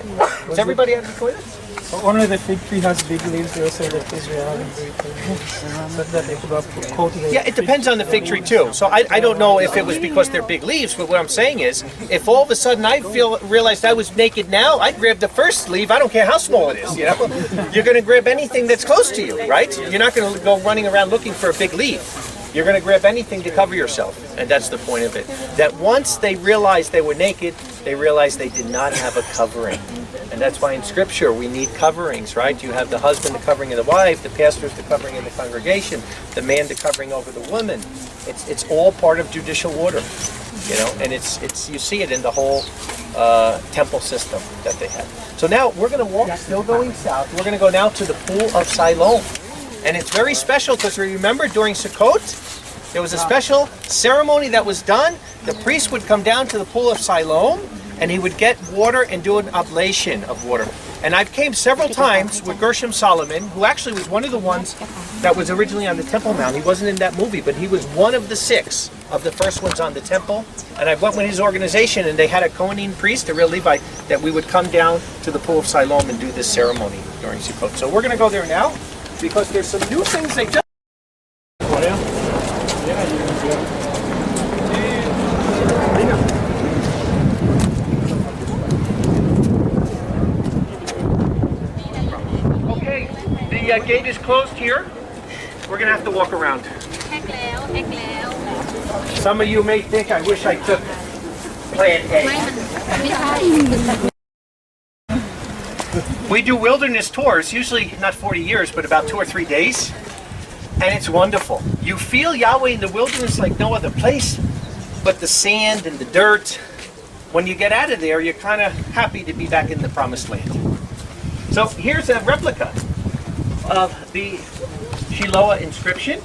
Does everybody have the toilets? only the fig tree has big leaves. They also that Israel having big leaves. So that they could cultivate. Yeah, it depends on the fig tree too. So I don't know if it was because they're big leaves, but what I'm saying is, if all of a sudden I realized I was naked now, I'd grab the first leaf. I don't care how small it is, you know? You're going to grab anything that's close to you, right? You're not going to go running around looking for a big leaf. You're going to grab anything to cover yourself, and that's the point of it. That once they realized they were naked, they realized they did not have a covering. And that's why in Scripture we need coverings, right? You have the husband, the covering of the wife, the pastor's the covering in the congregation, the man the covering over the woman. It's all part of judicial order, you know, and it's you see it in the whole temple system that they had. So now we're going to walk, still going south. We're going to go now to the pool of Siloam. And it's very special because remember during Sukkot, there was a special ceremony that was done. The priest would come down to the pool of Siloam and he would get water and do an oblation of water. And I've came several times with Gershom Solomon, who actually was one of the ones that was originally on the Temple Mount. He wasn't in that movie, but he was one of the 6 of the first ones on the temple. And I went with his organization and they had a Kohanim priest, a real Levite, that we would come down to the pool of Siloam and do this ceremony during Sukkot. So we're going to go there now because there's some new things they just... Okay, the gate is closed here. We're going to have to walk around. Some of you may think I wish I took plan A. We do wilderness tours, usually not 40 years, but about 2 or 3 days. And it's wonderful. You feel Yahweh in the wilderness like no other place, but the sand and the dirt, when you get out of there, you're kind of happy to be back in the promised land. So here's a replica of the Shiloah inscription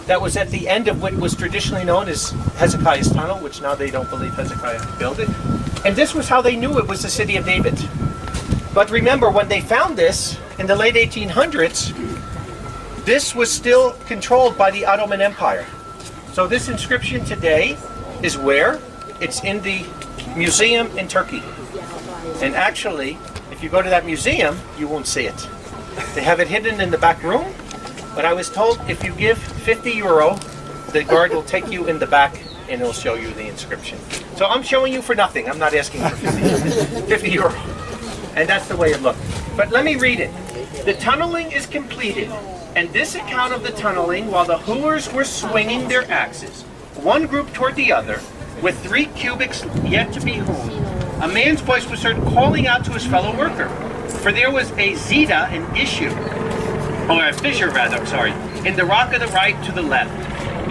that was at the end of what was traditionally known as Hezekiah's tunnel, which now they don't believe Hezekiah built it. And this was how they knew it was the city of David. But remember, when they found this in the late 1800s, this was still controlled by the Ottoman Empire. So this inscription today is where? It's in the museum in Turkey. And actually, if you go to that museum, you won't see it. They have it hidden in the back room, but I was told if you give 50 euro, the guard will take you in the back and he'll show you the inscription. So I'm showing you for nothing. I'm not asking for 50 euro. And that's the way it looked. But let me read it. The tunneling is completed, and this account of the tunneling while the hewers were swinging their axes, one group toward the other, with 3 cubits yet to be hewn. A man's voice was heard calling out to his fellow worker, for there was a zeta, an issue, or a fissure rather, in the rock of the right to the left.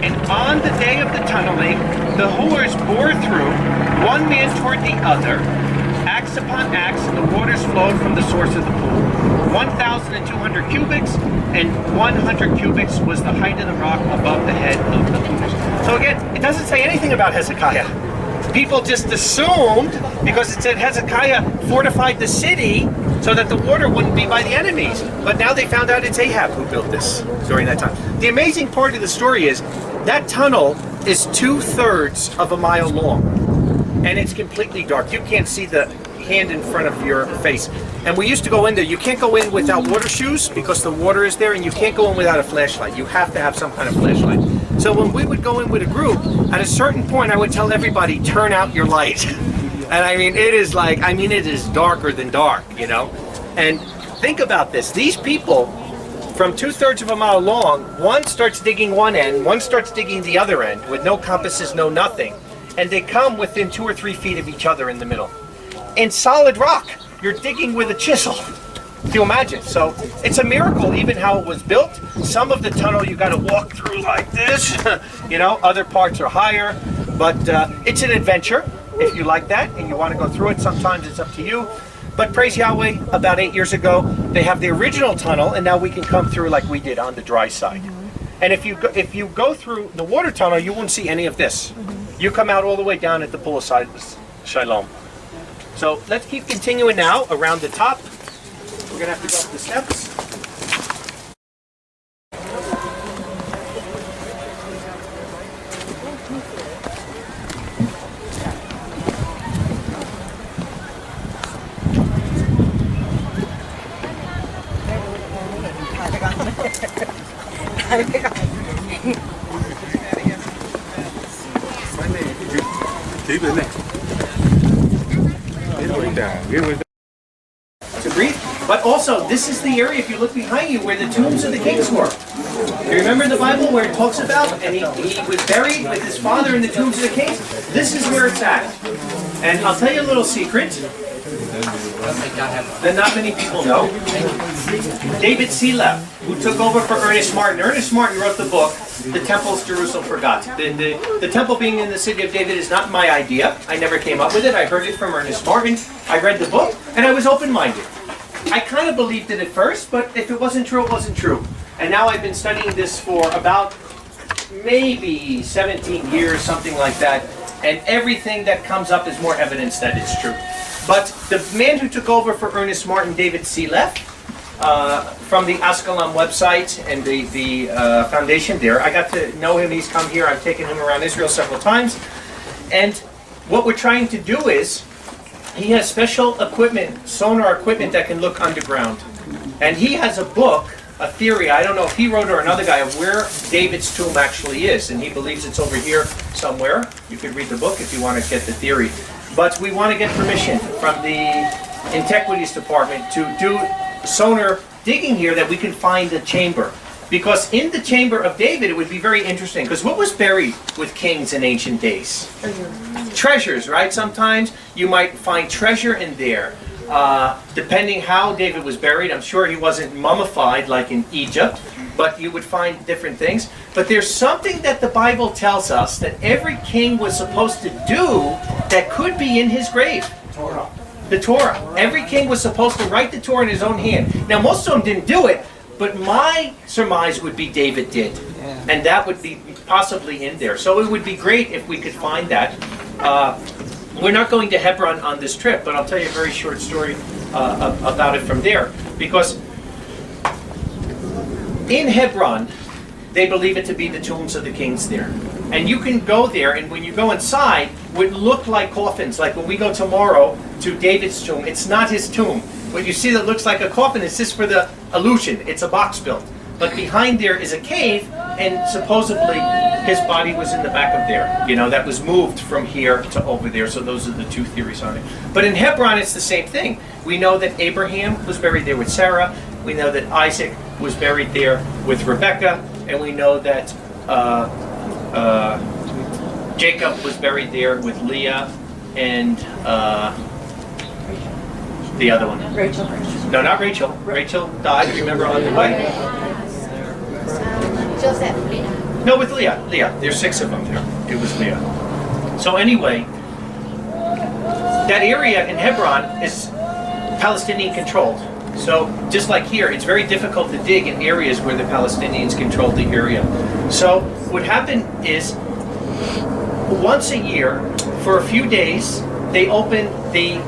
And on the day of the tunneling, the hewers bore through, one man toward the other, axe upon axe, and the waters flowed from the source of the pool. 1,200 cubits, and 100 cubits was the height of the rock above the head of the hewers. So again, it doesn't say anything about Hezekiah. People just assumed, because it said Hezekiah fortified the city so that the water wouldn't be by the enemies. But now they found out it's Ahab who built this during that time. The amazing part of the story is that tunnel is 2/3 of a mile long. And it's completely dark. You can't see the hand in front of your face. And we used to go in there. You can't go in without water shoes because the water is there, and you can't go in without a flashlight. You have to have some kind of flashlight. So when we would go in with a group, at a certain point I would tell everybody, turn out your light. And I mean, it is darker than dark, you know? And think about this. These people, from 2/3 of a mile long, one starts digging one end, one starts digging the other end with no compasses, no nothing. And they come within 2 or 3 feet of each other in the middle. In solid rock, you're digging with a chisel. Can you imagine? So it's a miracle even how it was built. Some of the tunnel you got to walk through like this, you know, other parts are higher, but it's an adventure if you like that and you want to go through it. Sometimes it's up to you. But praise Yahweh, about 8 years ago, they have the original tunnel, and now we can come through like we did on the dry side. And if you go through the water tunnel, you won't see any of this. You come out all the way down at the pool of Siloam. So let's keep continuing now around the top. We're going to have to go up the steps. To breathe. But also, this is the area, if you look behind you, where the tombs of the kings were. You remember the Bible where it talks about, and he was buried with his father in the tombs of the kings? This is where it's at. And I'll tell you a little secret that not many people know. David Seelef, who took over for Ernest Martin. Ernest Martin wrote the book, The Temples Jerusalem Forgot. The temple being in the city of David is not my idea. I never came up with it. I heard it from Ernest Martin. I read the book, and I was open-minded. I kind of believed it at first, but if it wasn't true, it wasn't true. And now I've been studying this for about maybe 17 years, something like that. And everything that comes up is more evidence that it's true. But the man who took over for Ernest Martin, David Seelef, from the Ascalon website and the foundation there, I got to know him. He's come here. I've taken him around Israel several times. And what we're trying to do is, he has special equipment, sonar equipment that can look underground. And he has a book, a theory, I don't know if he wrote it or another guy, of where David's tomb actually is. And he believes it's over here somewhere. You could read the book if you want to get the theory. But we want to get permission from the Antiquities Department to do sonar digging here that we can find the chamber. Because in the chamber of David, it would be very interesting. Because what was buried with kings in ancient days? Treasures, right? Sometimes you might find treasure in there. Depending how David was buried, I'm sure he wasn't mummified like in Egypt, but you would find different things. But there's something that the Bible tells us that every king was supposed to do that could be in his grave. The Torah. Every king was supposed to write the Torah in his own hand. Now, most of them didn't do it, but my surmise would be David did. And that would be possibly in there. So it would be great if we could find that. We're not going to Hebron on this trip, but I'll tell you a very short story about it from there. Because in Hebron, they believe it to be the tombs of the kings there. And you can go there, and when you go inside, would look like coffins. Like when we go tomorrow to David's tomb, it's not his tomb. What you see that looks like a coffin is just for the illusion. It's a box built. But behind there is a cave, and supposedly his body was in the back of there. You know, that was moved from here to over there. So those are the two theories on it. But in Hebron, it's the same thing. We know that Abraham was buried there with Sarah. We know that Isaac was buried there with Rebekah. And we know that Jacob was buried there with Leah and the other one. Rachel. No, not Rachel. Rachel died, remember, on the way. Joseph, No, with Leah. Leah. There's 6 of them there. It was Leah. So anyway, that area in Hebron is Palestinian controlled. So just like here, it's very difficult to dig in areas where the Palestinians control the area. So what happened is, once a year, for a few days, they open the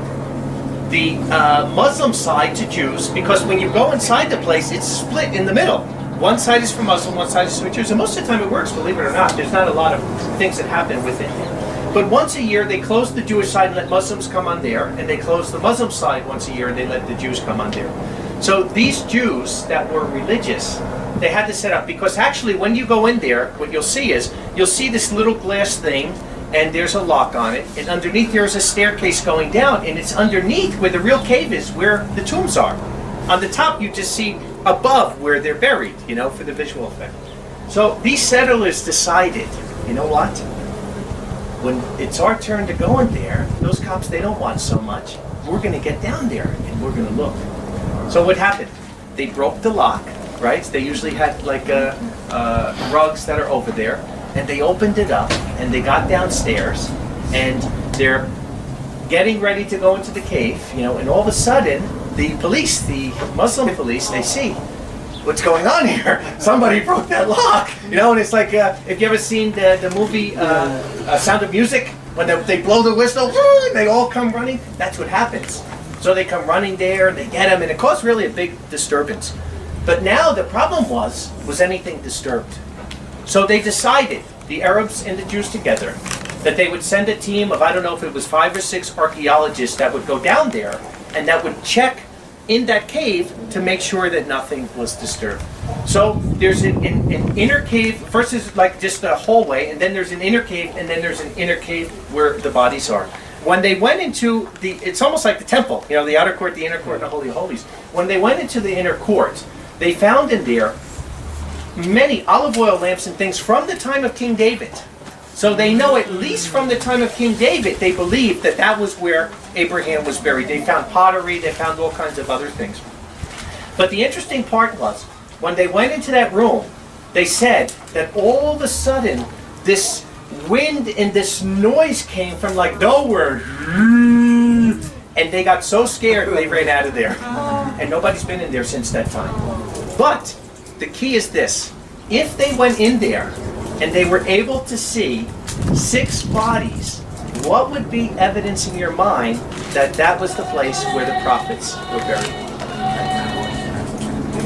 Muslim side to Jews, because when you go inside the place, it's split in the middle. One side is for Muslim, one side is for Jews, and most of the time it works, believe it or not. There's not a lot of things that happen within it. But once a year, they close the Jewish side and let Muslims come on there, and they close the Muslim side once a year and they let the Jews come on there. So these Jews that were religious, they had to set up, because actually when you go in there, what you'll see is, you'll see this little glass thing, and there's a lock on it, and underneath there's a staircase going down, and it's underneath where the real cave is, where the tombs are. On the top, you just see above where they're buried, you know, for the visual effect. So these settlers decided, you know what? When it's our turn to go in there, those cops, they don't want so much. We're going to get down there and we're going to look. So what happened? They broke the lock, right? They usually had like rugs that are over there, and they opened it up and they got downstairs and they're getting ready to go into the cave, you know, and all of a sudden, the police, the Muslim police, they see, what's going on here? Somebody broke that lock, you know. And it's like, if you ever seen the movie Sound of Music, when they blow the whistle, and they all come running, that's what happens. So they come running there, and they get him, and it caused really a big disturbance. But now the problem was anything disturbed. So they decided, the Arabs and the Jews together, that they would send a team of, I don't know if it was 5 or 6 archaeologists that would go down there and that would check in that cave to make sure that nothing was disturbed. So there's an inner cave. First is like just a hallway, and then there's an inner cave, and then there's an inner cave where the bodies are. When they went into it's almost like the temple, you know, the outer court, the inner court, and the Holy of Holies. When they went into the inner court, they found in there many olive oil lamps and things from the time of King David. So they know at least from the time of King David, they believed that that was where Abraham was buried. They found pottery, they found all kinds of other things. But the interesting part was, when they went into that room, they said that all of a sudden, this wind and this noise came from like nowhere. And they got so scared they ran out of there. And nobody's been in there since that time. But the key is this. If they went in there and they were able to see 6 bodies, what would be evidence in your mind that that was the place where the prophets were buried?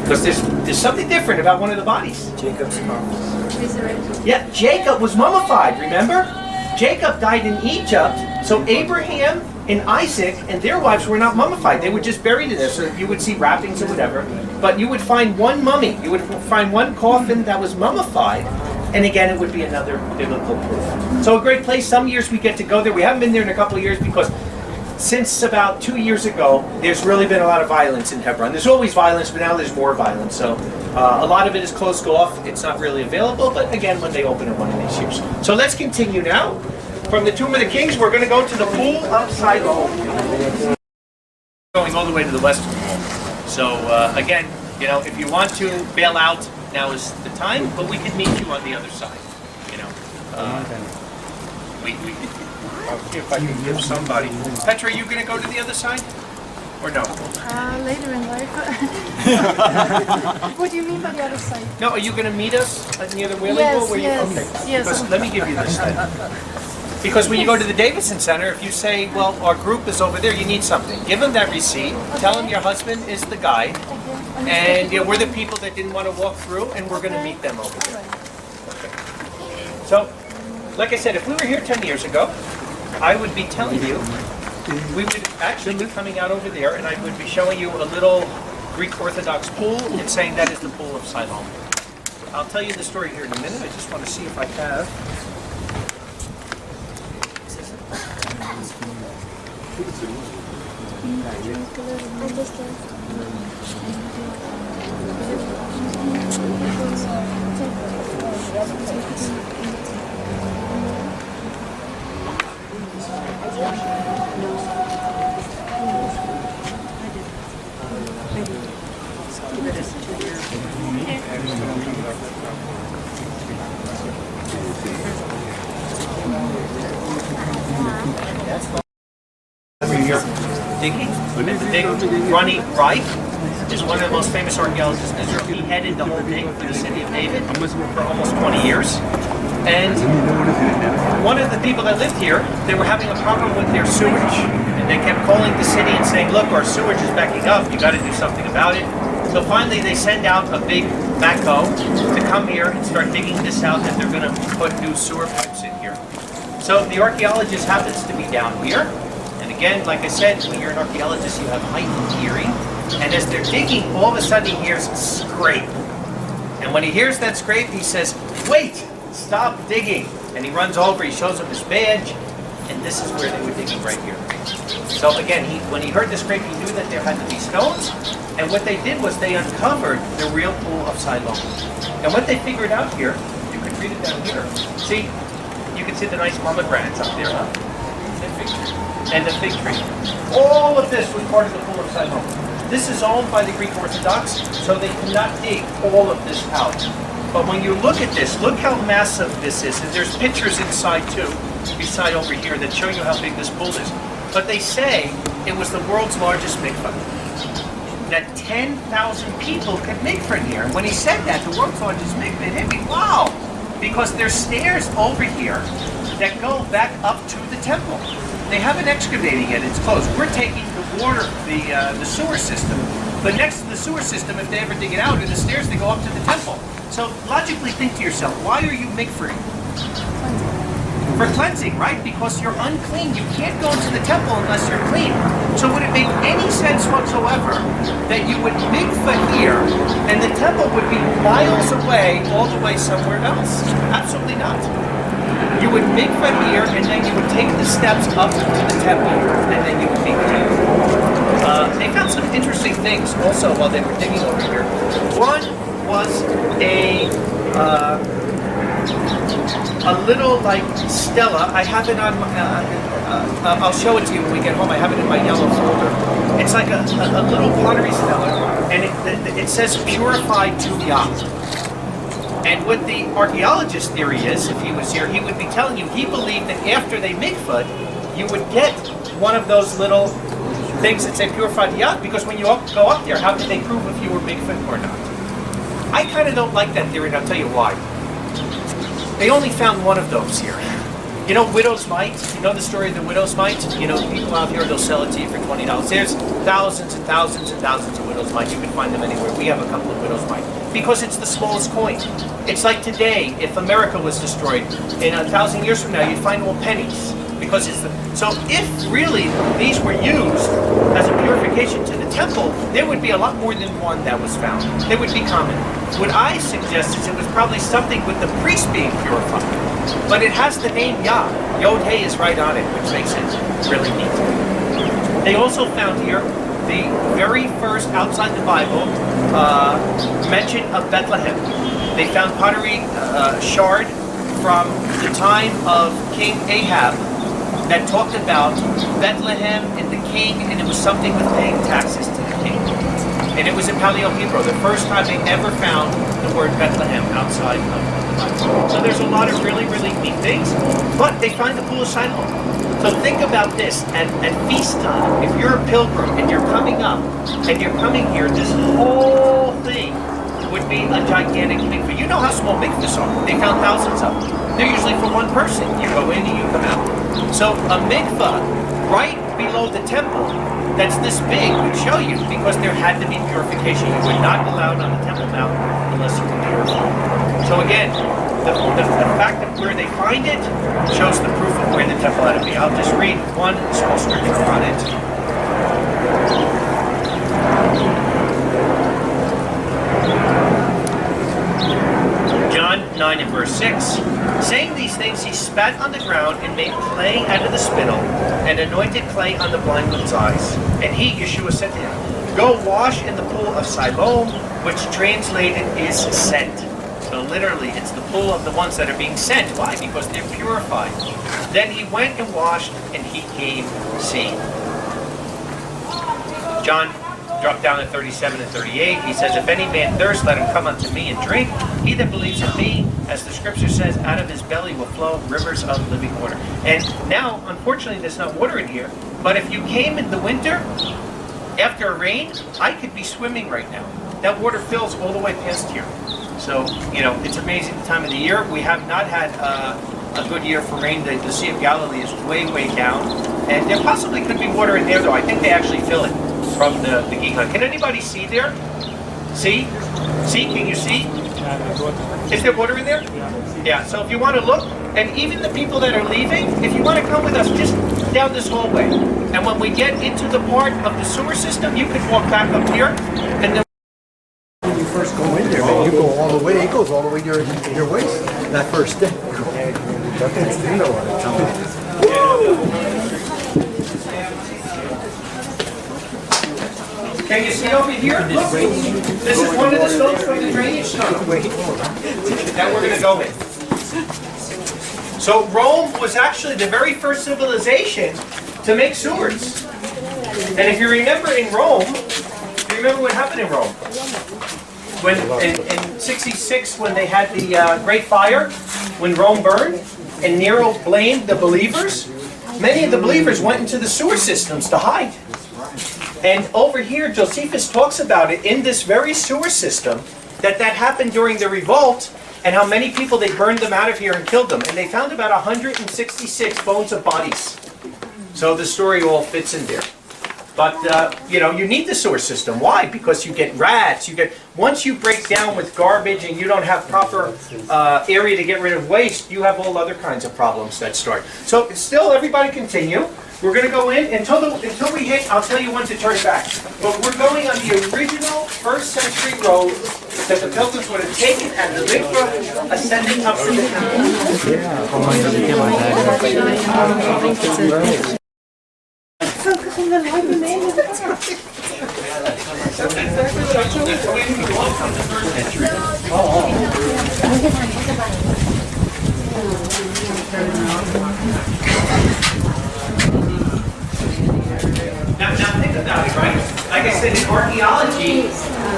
Because there's something different about one of the bodies. Jacob's coffin. Yeah, Jacob was mummified, remember? Jacob died in Egypt, so Abraham and Isaac and their wives were not mummified. They were just buried in there, so you would see wrappings or whatever. But you would find one mummy. You would find one coffin that was mummified, and again, it would be another biblical proof. So a great place. Some years we get to go there. We haven't been there in a couple of years because since about 2 years ago, there's really been a lot of violence in Hebron. There's always violence, but now there's more violence. So a lot of it is closed off. It's not really available, but again, when they open it one of these years. So let's continue now. From the Tomb of the Kings, we're going to go to the Pool of Siloam. Going all the way to the western wall. So again, you know, if you want to bail out, now is the time, but we can meet you on the other side. You know, I'll see if I can give somebody. Petra, are you going to go to the other side? Or no? Later in life. What do you mean by the other side? No, are you going to meet us near the whaling Yes, pool? yes, Okay. yes. Because let me give you this then. Because when you go to the Davidson Center, if you say, well, our group is over there, you need something. Give them that receipt. Tell them your husband is the guide. And you know, we're the people that didn't want to walk through, and we're going to meet them over there. Okay. So, like I said, if we were here 10 years ago, I would be telling you, we would actually be coming out over there, and I would be showing you a little Greek Orthodox pool and saying that is the Pool of Siloam. I'll tell you the story here in a minute. I just want to see if I have. You're digging. Ronnie Wright is one of the most famous archaeologists in Israel. He headed the whole thing for the city of David for almost 20 years. And one of the people that lived here, they were having a problem with their sewage. And they kept calling the city and saying, look, our sewage is backing up. You got to do something about it. So finally they send out a big backhoe to come here and start digging this out, and they're going to put new sewer pipes in here. So the archaeologist happens to be down here. And again, like I said, when you're an archaeologist, you have heightened hearing. And as they're digging, all of a sudden he hears a scrape. And when he hears that scrape, he says, wait, stop digging. And he runs over, he shows him his badge, and this is where they were digging right here. So again, when he heard the scrape, he knew that there had to be stones. And what they did was they uncovered the real Pool of Siloam. And what they figured out here, you can read it down here. See, you can see the nice pomegranates up there, huh? And the fig tree. All of this was part of the Pool of Siloam. This is owned by the Greek Orthodox, so they cannot dig all of this out. But when you look at this, look how massive this is. And there's pictures inside too, beside over here, that show you how big this pool is. But they say it was the world's largest mikvah. That 10,000 people could mikvah in here. And when he said that, the world's largest mikvah, it hit me, wow! Because there's stairs over here that go back up to the temple. They haven't excavated yet, it's closed. We're taking the water, the sewer system. But next to the sewer system, if they ever dig it out, in the stairs, they go up to the temple. So logically think to yourself, why are you mikvahing? For cleansing, right? Because you're unclean. You can't go to the temple unless you're clean. So would it make any sense whatsoever that you would mikvah here and the temple would be miles away, all the way somewhere else? Absolutely not. You would mikvah here, and then you would take the steps up to the temple, and then you would mikvah. They found some interesting things also while they were digging over here. One was a little like stela. I have it on. I'll show it to you when we get home. I have it in my yellow folder. It's like a little pottery stela, and it says "purified to Yah." And what the archaeologist theory is, if he was here, he would be telling you he believed that after they mikvahd, you would get one of those little things that say "purified to Yah," because when you go up there, how can they prove if you were mikvahd or not? I kind of don't like that theory, and I'll tell you why. They only found one of those here. You know widow's mite? You know the story of the widow's mite? You know, people out here, they'll sell it to you for $20. There's thousands and thousands and thousands of widow's mite. You can find them anywhere. We have a couple of widow's mite. Because it's the smallest coin. It's like today, if America was destroyed, in 1,000 years from now, you'd find all pennies. Because it's the... So if really these were used as a purification to the temple, there would be a lot more than one that was found. They would be common. What I suggest is it was probably something with the priest being purified. But it has the name Yah. Yod-Hey is right on it, which makes it really neat. They also found here the very first, outside the Bible, mention of Bethlehem. They found pottery shard from the time of King Ahab that talked about Bethlehem and the king, and it was something with paying taxes to the king. And it was in Paleo-Hebrew, the first time they ever found the word Bethlehem outside of the Bible. So there's a lot of really, really neat things, but they find the pool of Siloam. So think about this, at feast time, if you're a pilgrim and you're coming up, and you're coming here, this whole thing would be a gigantic mikveh. You know how small mikvahs are. They found thousands of them. They're usually for one person. You go in and you come out. So a mikvah right below the temple that's this big would show you, because there had to be purification. You were not allowed on the Temple Mount unless you were purified. So again, the fact that where they find it shows the proof of where the temple had to be. I'll just read one small scripture on it. John 9 and verse 6. Saying these things, he spat on the ground and made clay out of the spittle and anointed clay on the blind one's eyes. And he, Yeshua, said to him, "Go wash in the pool of Siloam," which translated is sent. So literally, it's the pool of the ones that are being sent. Why? Because they're purified. Then he went and washed, and he came seeing. John dropped down at 37 and 38. He says, "If any man thirst, let him come unto me and drink. He that believes in me, as the scripture says, out of his belly will flow rivers of living water." And now, unfortunately, there's not water in here. But if you came in the winter, after a rain, I could be swimming right now. That water fills all the way past here. So, you know, it's amazing the time of the year. We have not had a good year for rain. The Sea of Galilee is way, way down. And there possibly could be water in there, though. I think they actually fill it from the Gihon. Can anybody see there? See? See? Can you see? Is there water in there? Yeah. So if you want to look, and even the people that are leaving, if you want to come with us, just down this hallway. And when we get into the part of the sewer system, you can walk back up here, and then When you first go in there, man, you go all the way. It goes all the way to your waist. That first step. can you see over here? Look, this is one of the stones from the drainage tunnel that we're going to go in. So Rome was actually the very first civilization to make sewers. And if you remember in Rome, you remember what happened in Rome? When in 66, when they had the Great Fire, when Rome burned, and Nero blamed the believers, many of the believers went into the sewer systems to hide. And over here, Josephus talks about it in this very sewer system, that happened during the revolt, and how many people they burned them out of here and killed them. And they found about 166 bones of bodies. So the story all fits in there. But, you know, you need the sewer system. Why? Because you get rats, once you break down with garbage and you don't have proper area to get rid of waste, you have all other kinds of problems that start. So still, everybody continue. We're going to go in, until we hit, I'll tell you when to turn back. But we're going on the original first century road that the pilgrims would have taken at the mikvah, ascending up to the temple. Focusing on what the name of it. archaeology,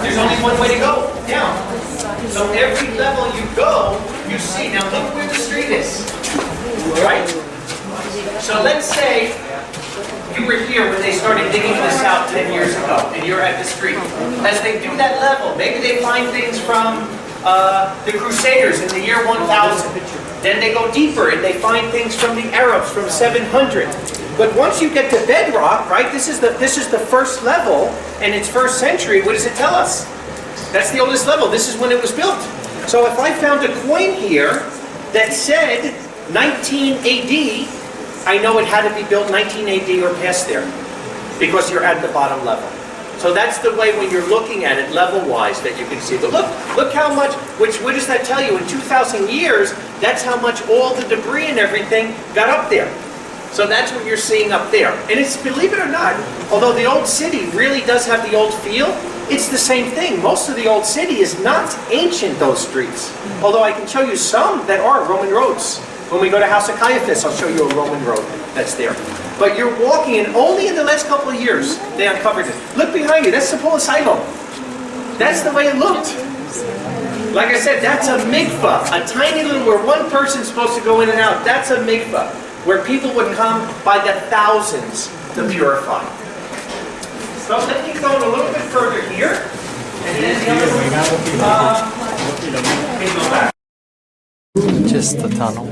there's only one way to go, down. So every level you go, you see. Now look where the street is, right? So let's say you were here when they started digging this out 10 years ago, and you're at the street. As they do that level, maybe they find things from the Crusaders in the year 1000. Then they go deeper and they find things from the Arabs from 700. But once you get to bedrock, right, this is the first level, and it's first century, what does it tell us? That's the oldest level. This is when it was built. So if I found a coin here that said 19 AD, I know it had to be built 19 AD or past there, because you're at the bottom level. So that's the way when you're looking at it level-wise that you can see. But look how much, what does that tell you? In 2,000 years, that's how much all the debris and everything got up there. So that's what you're seeing up there. And it's, believe it or not, although the old city really does have the old feel, it's the same thing. Most of the old city is not ancient, those streets. Although I can show you some that are Roman roads. When we go to House of Caiaphas, I'll show you a Roman road that's there. But you're walking, and only in the last couple of years, they uncovered it. Look behind you, that's the Polisailo. That's the way it looked. Like I said, that's a mikvah, a tiny little, where one person's supposed to go in and out. That's a mikvah, where people would come by the thousands to purify. So let me go a little bit further here, and then the other can go back. Just the tunnel.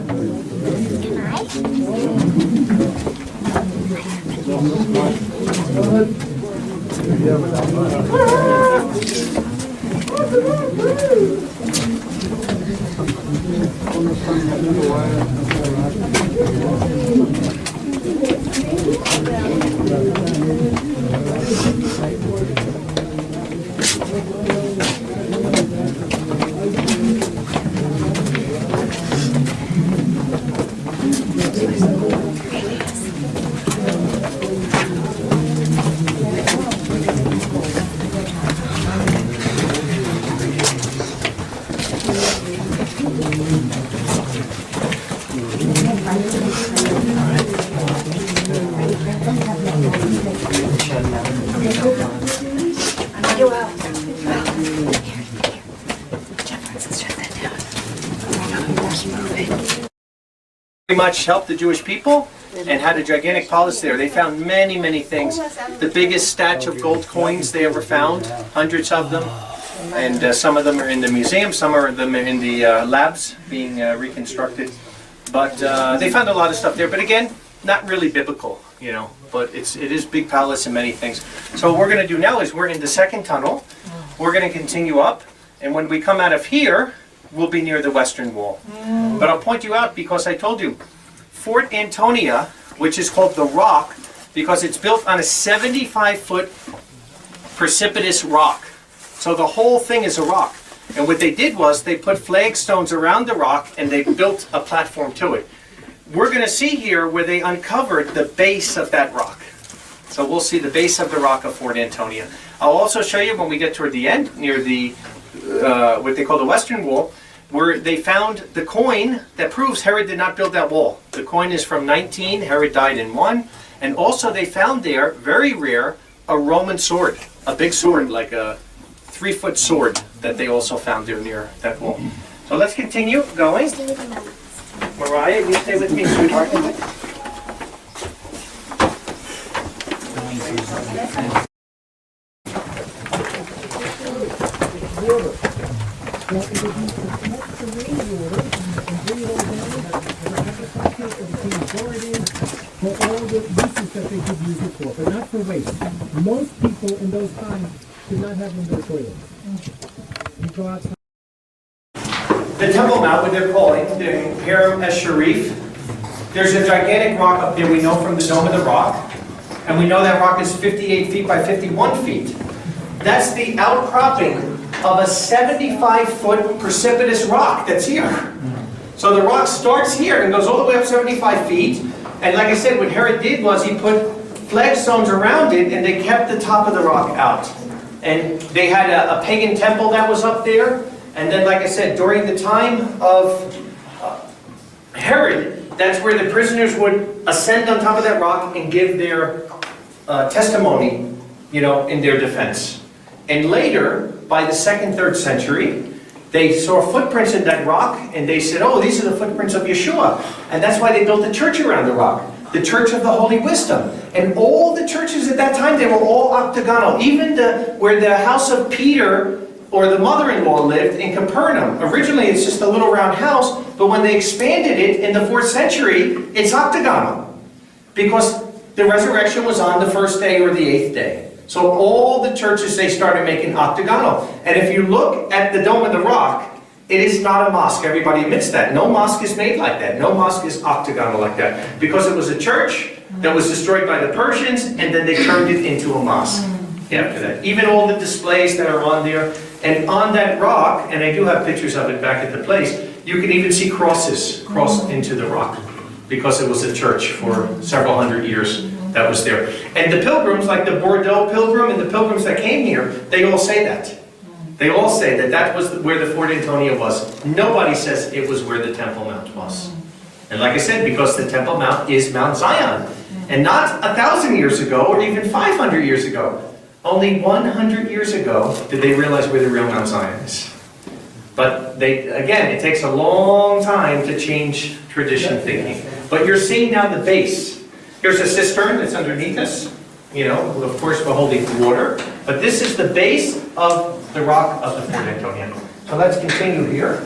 Very much helped the Jewish people and had a gigantic palace there. They found many, many things. The biggest stash of gold coins they ever found, hundreds of them. And some of them are in the museum, some of them are in the labs being reconstructed. But they found a lot of stuff there. But again, not really biblical, you know. But it is big palace and many things. So what we're going to do now is we're in the second tunnel. We're going to continue up. And when we come out of here, we'll be near the western wall. But I'll point you out because I told you, Fort Antonia, which is called the Rock, because it's built on a 75-foot precipitous rock. So the whole thing is a rock. And what they did was they put flagstones around the rock and they built a platform to it. We're going to see here where they uncovered the base of that rock. So we'll see the base of the rock of Fort Antonia. I'll also show you when we get toward the end, near the what they call the Western Wall, where they found the coin that proves Herod did not build that wall. The coin is from 19, Herod died in 1. And also they found there, very rare, a Roman sword. A big sword, like a 3-foot sword that they also found there near that wall. So let's continue going. Mariah, you stay with me, sweetheart. For all the uses that they could use it for, but not for waste. Most people in those times did not have indoor toilets. You go outside. The Temple Mount, what they're calling, the Haram es-Sharif, there's a gigantic rock up there we know from the Dome of the Rock, and we know that rock is 58 feet by 51 feet. That's the outcropping of a 75-foot precipitous rock that's here. So the rock starts here and goes all the way up 75 feet, and like I said, what Herod did was he put flagstones around it and they kept the top of the rock out. And they had a pagan temple that was up there. And then, like I said, during the time of Herod, that's where the prisoners would ascend on top of that rock and give their testimony in their defense. And later, by the 2nd, 3rd century, they saw footprints in that rock, and they said, oh, these are the footprints of Yeshua. And that's why they built a church around the rock, the Church of the Holy Wisdom. And all the churches at that time, they were all octagonal. Even where the house of Peter or the mother-in-law lived in Capernaum. Originally, it's just a little round house, but when they expanded it in the 4th century, it's octagonal. Because the resurrection was on the 1st day or the 8th day. So all the churches, they started making octagonal. And if you look at the Dome of the Rock, it is not a mosque. Everybody admits that. No mosque is made like that. No mosque is octagonal like that. Because it was a church that was destroyed by the Persians, and then they turned it into a mosque after that. Even all the displays that are on there. And on that rock, and I do have pictures of it back at the place, you can even see crosses crossed into the rock. Because it was a church for several hundred years that was there. And the pilgrims, like the Bordeaux pilgrim and the pilgrims that came here, they all say that. They all say that that was where the Fort Antonia was. Nobody says it was where the Temple Mount was. And like I said, because the Temple Mount is Mount Zion. And not 1,000 years ago or even 500 years ago. Only 100 years ago did they realize where the real Mount Zion is. But again, it takes a long time to change tradition thinking. But you're seeing now the base. Here's a cistern that's underneath us. Of course we're holding water. But this is the base of the rock of the Fort Antonia. So let's continue here.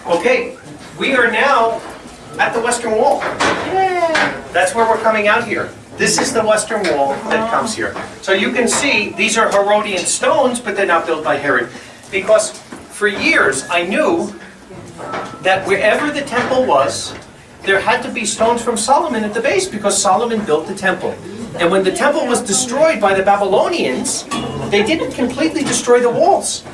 Okay, we are now at the Western Wall. That's where we're coming out here. This is the Western Wall that comes here. So you can see these are Herodian stones, but they're not built by Herod. Because for years I knew that wherever the temple was, there had to be stones from Solomon at the base because Solomon built the temple. And when the temple was destroyed by the Babylonians, they didn't completely destroy the walls.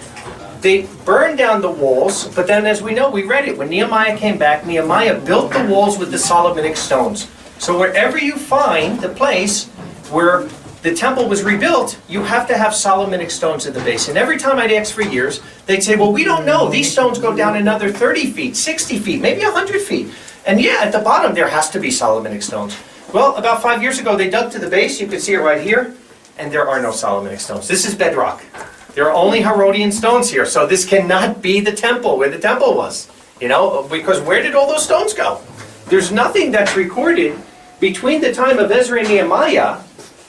They burned down the walls, but then as we know, we read it, when Nehemiah came back, Nehemiah built the walls with the Solomonic stones. So wherever you find the place where the temple was rebuilt, you have to have Solomonic stones at the base. And every time I'd ask for years, they'd say, well, we don't know. These stones go down another 30 feet, 60 feet, maybe 100 feet. And yeah, at the bottom there has to be Solomonic stones. Well, about 5 years ago, they dug to the base. You can see it right here. And there are no Solomonic stones. This is bedrock. There are only Herodian stones here. So this cannot be the temple, where the temple was. Because where did all those stones go? There's nothing that's recorded between the time of Ezra and Nehemiah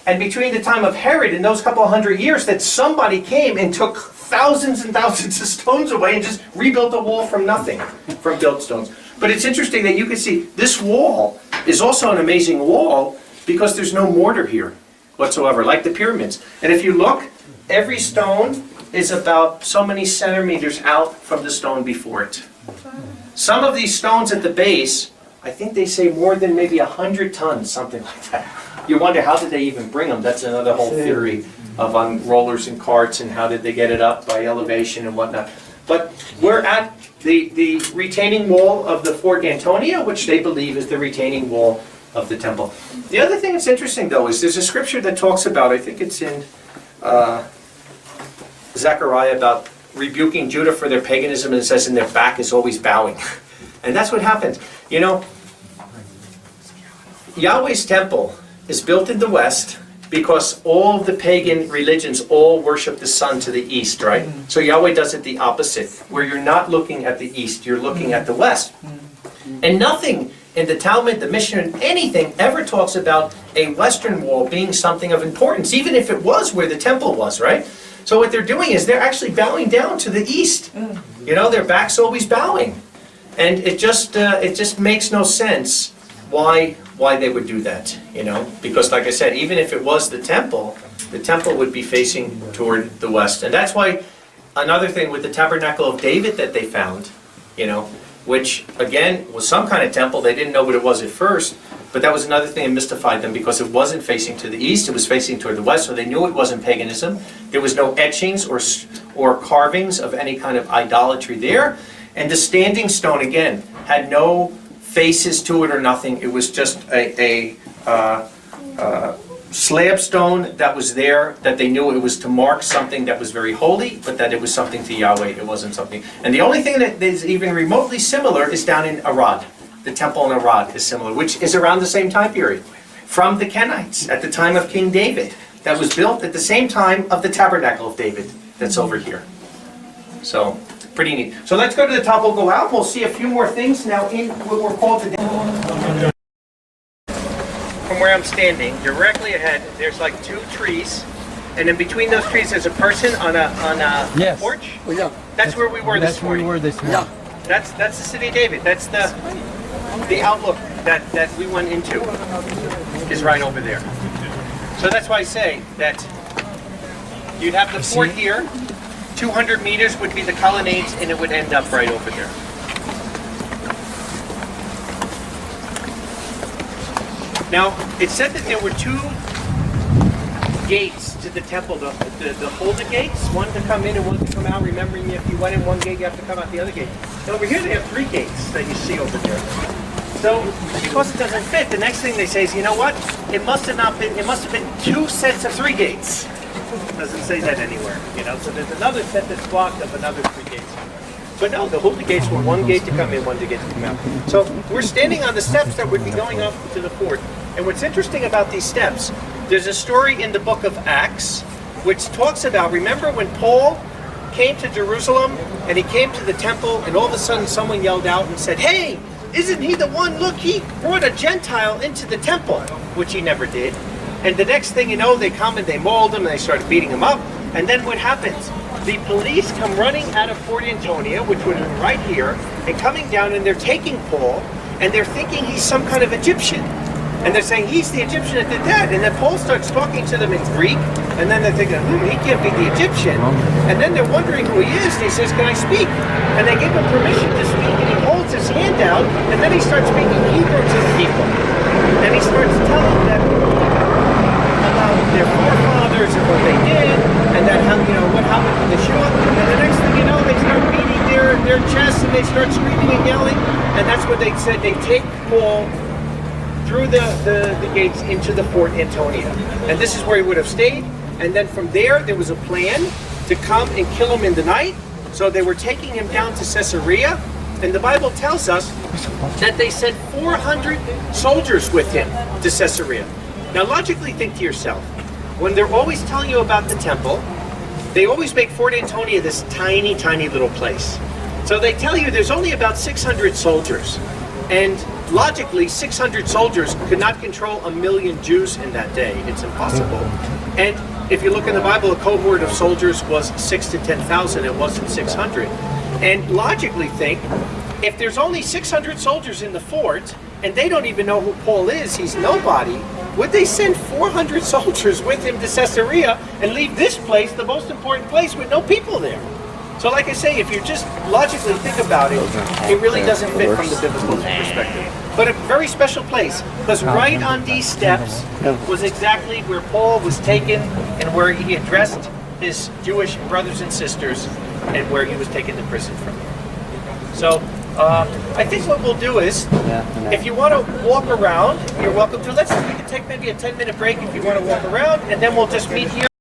and between the time of Herod in those couple hundred years that somebody came and took thousands and thousands of stones away and just rebuilt the wall from nothing, from built stones. But it's interesting that you can see this wall is also an amazing wall because there's no mortar here whatsoever, like the pyramids. And if you look, every stone is about so many centimeters out from the stone before it. Some of these stones at the base, I think they say more than maybe 100 tons, something like that. You wonder, how did they even bring them? That's another whole theory of on rollers and carts and how did they get it up by elevation and whatnot. But we're at the retaining wall of the Fort Antonia, which they believe is the retaining wall of the temple. The other thing that's interesting, though, is there's a scripture that talks about, I think it's in Zechariah, about rebuking Judah for their paganism, and it says, and their back is always bowing. And that's what happens. Yahweh's temple is built in the west because all the pagan religions all worship the sun to the east, right? So Yahweh does it the opposite, where you're not looking at the east, you're looking at the west. And nothing in the Talmud, the Mishnah, anything ever talks about a western wall being something of importance, even if it was where the temple was, right? So what they're doing is they're actually bowing down to the east. Their back's always bowing. And it just makes no sense why they would do that, because like I said, even if it was the temple would be facing toward the west. And that's why another thing with the tabernacle of David that they found, which again was some kind of temple, they didn't know what it was at first, but that was another thing that mystified them because it wasn't facing to the east, it was facing toward the west, so they knew it wasn't paganism. There was no etchings or or carvings of any kind of idolatry there. And the standing stone, again, had no faces to it or nothing. It was just a slab stone that was there, that they knew it was to mark something that was very holy, but that it was something to Yahweh. It wasn't something. And the only thing that is even remotely similar is down in Arad. The temple in Arad is similar, which is around the same time period. From the Kenites, at the time of King David, that was built at the same time of the tabernacle of David that's over here. So, pretty neat. So let's go to the top, we'll go out, we'll see a few more things now in what we're called the... From where I'm standing, directly ahead, there's like 2 trees, and in between those trees there's a person on a Yes. porch. Oh, yeah. That's where we were this That's where we morning. were this morning. That's the city of David. That's the outlook that we went into is right over there. So that's why I say that you'd have the fort here, 200 meters would be the colonnades, and it would end up right over there. Now, it said that there were 2 gates to the temple, the Holder gates, one to come in and one to come out. Remembering, if you went in one gate, you have to come out the other gate. And over here they have 3 gates that you see over there. So, because it doesn't fit, the next thing they say is, you know what? It must have been 2 sets of 3 gates. It doesn't say that anywhere, you know. So there's another set that's blocked of another 3 gates. But no, the Holder gates were 1 gate to come in, 1 gate to come out. So we're standing on the steps that would be going up to the fort. And what's interesting about these steps, there's a story in the book of Acts which talks about, remember when Paul came to Jerusalem and he came to the temple and all of a sudden someone yelled out and said, "Hey, isn't he the one? Look, he brought a Gentile into the temple," which he never did. And the next thing you know, they come and they mauled him and they started beating him up. And then what happens? The police come running out of Fort Antonia, which would have been right here, and coming down, and they're taking Paul, and they're thinking he's some kind of Egyptian. And they're saying, he's the Egyptian that did that. And then Paul starts talking to them in Greek, and then they're thinking, he can't be the Egyptian. And then they're wondering who he is, and he says, "Can I speak?" And they give him permission to speak, and he holds his hand out, and then he starts speaking Hebrew to the people. And he starts telling them about their forefathers and what they did, and that how, what happened to the Shua. And the next thing you know, they start beating their chests, and they start screaming and yelling. And that's what they said. They take Paul through the gates into the Fort Antonia. And this is where he would have stayed. And then from there was a plan to come and kill him in the night. So they were taking him down to Caesarea. And the Bible tells us that they sent 400 soldiers with him to Caesarea. Now logically think to yourself, when they're always telling you about the temple, they always make Fort Antonia this tiny, tiny little place. So they tell you there's only about 600 soldiers. And logically, 600 soldiers could not control 1 million Jews in that day. It's impossible. And if you look in the Bible, a cohort of soldiers was 6,000 to 10,000. It wasn't 600. And logically think, if there's only 600 soldiers in the fort, and they don't even know who Paul is, he's nobody, would they send 400 soldiers with him to Caesarea and leave this place, the most important place, with no people there? So like I say, if you just logically think about it, it really doesn't fit from the biblical perspective. But a very special place, because right on these steps was exactly where Paul was taken and where he addressed his Jewish brothers and sisters and where he was taken to prison from. So I think what we'll do is, if you want to walk around, you're welcome to. We can take maybe a 10-minute break if you want to walk around, and then we'll just meet here.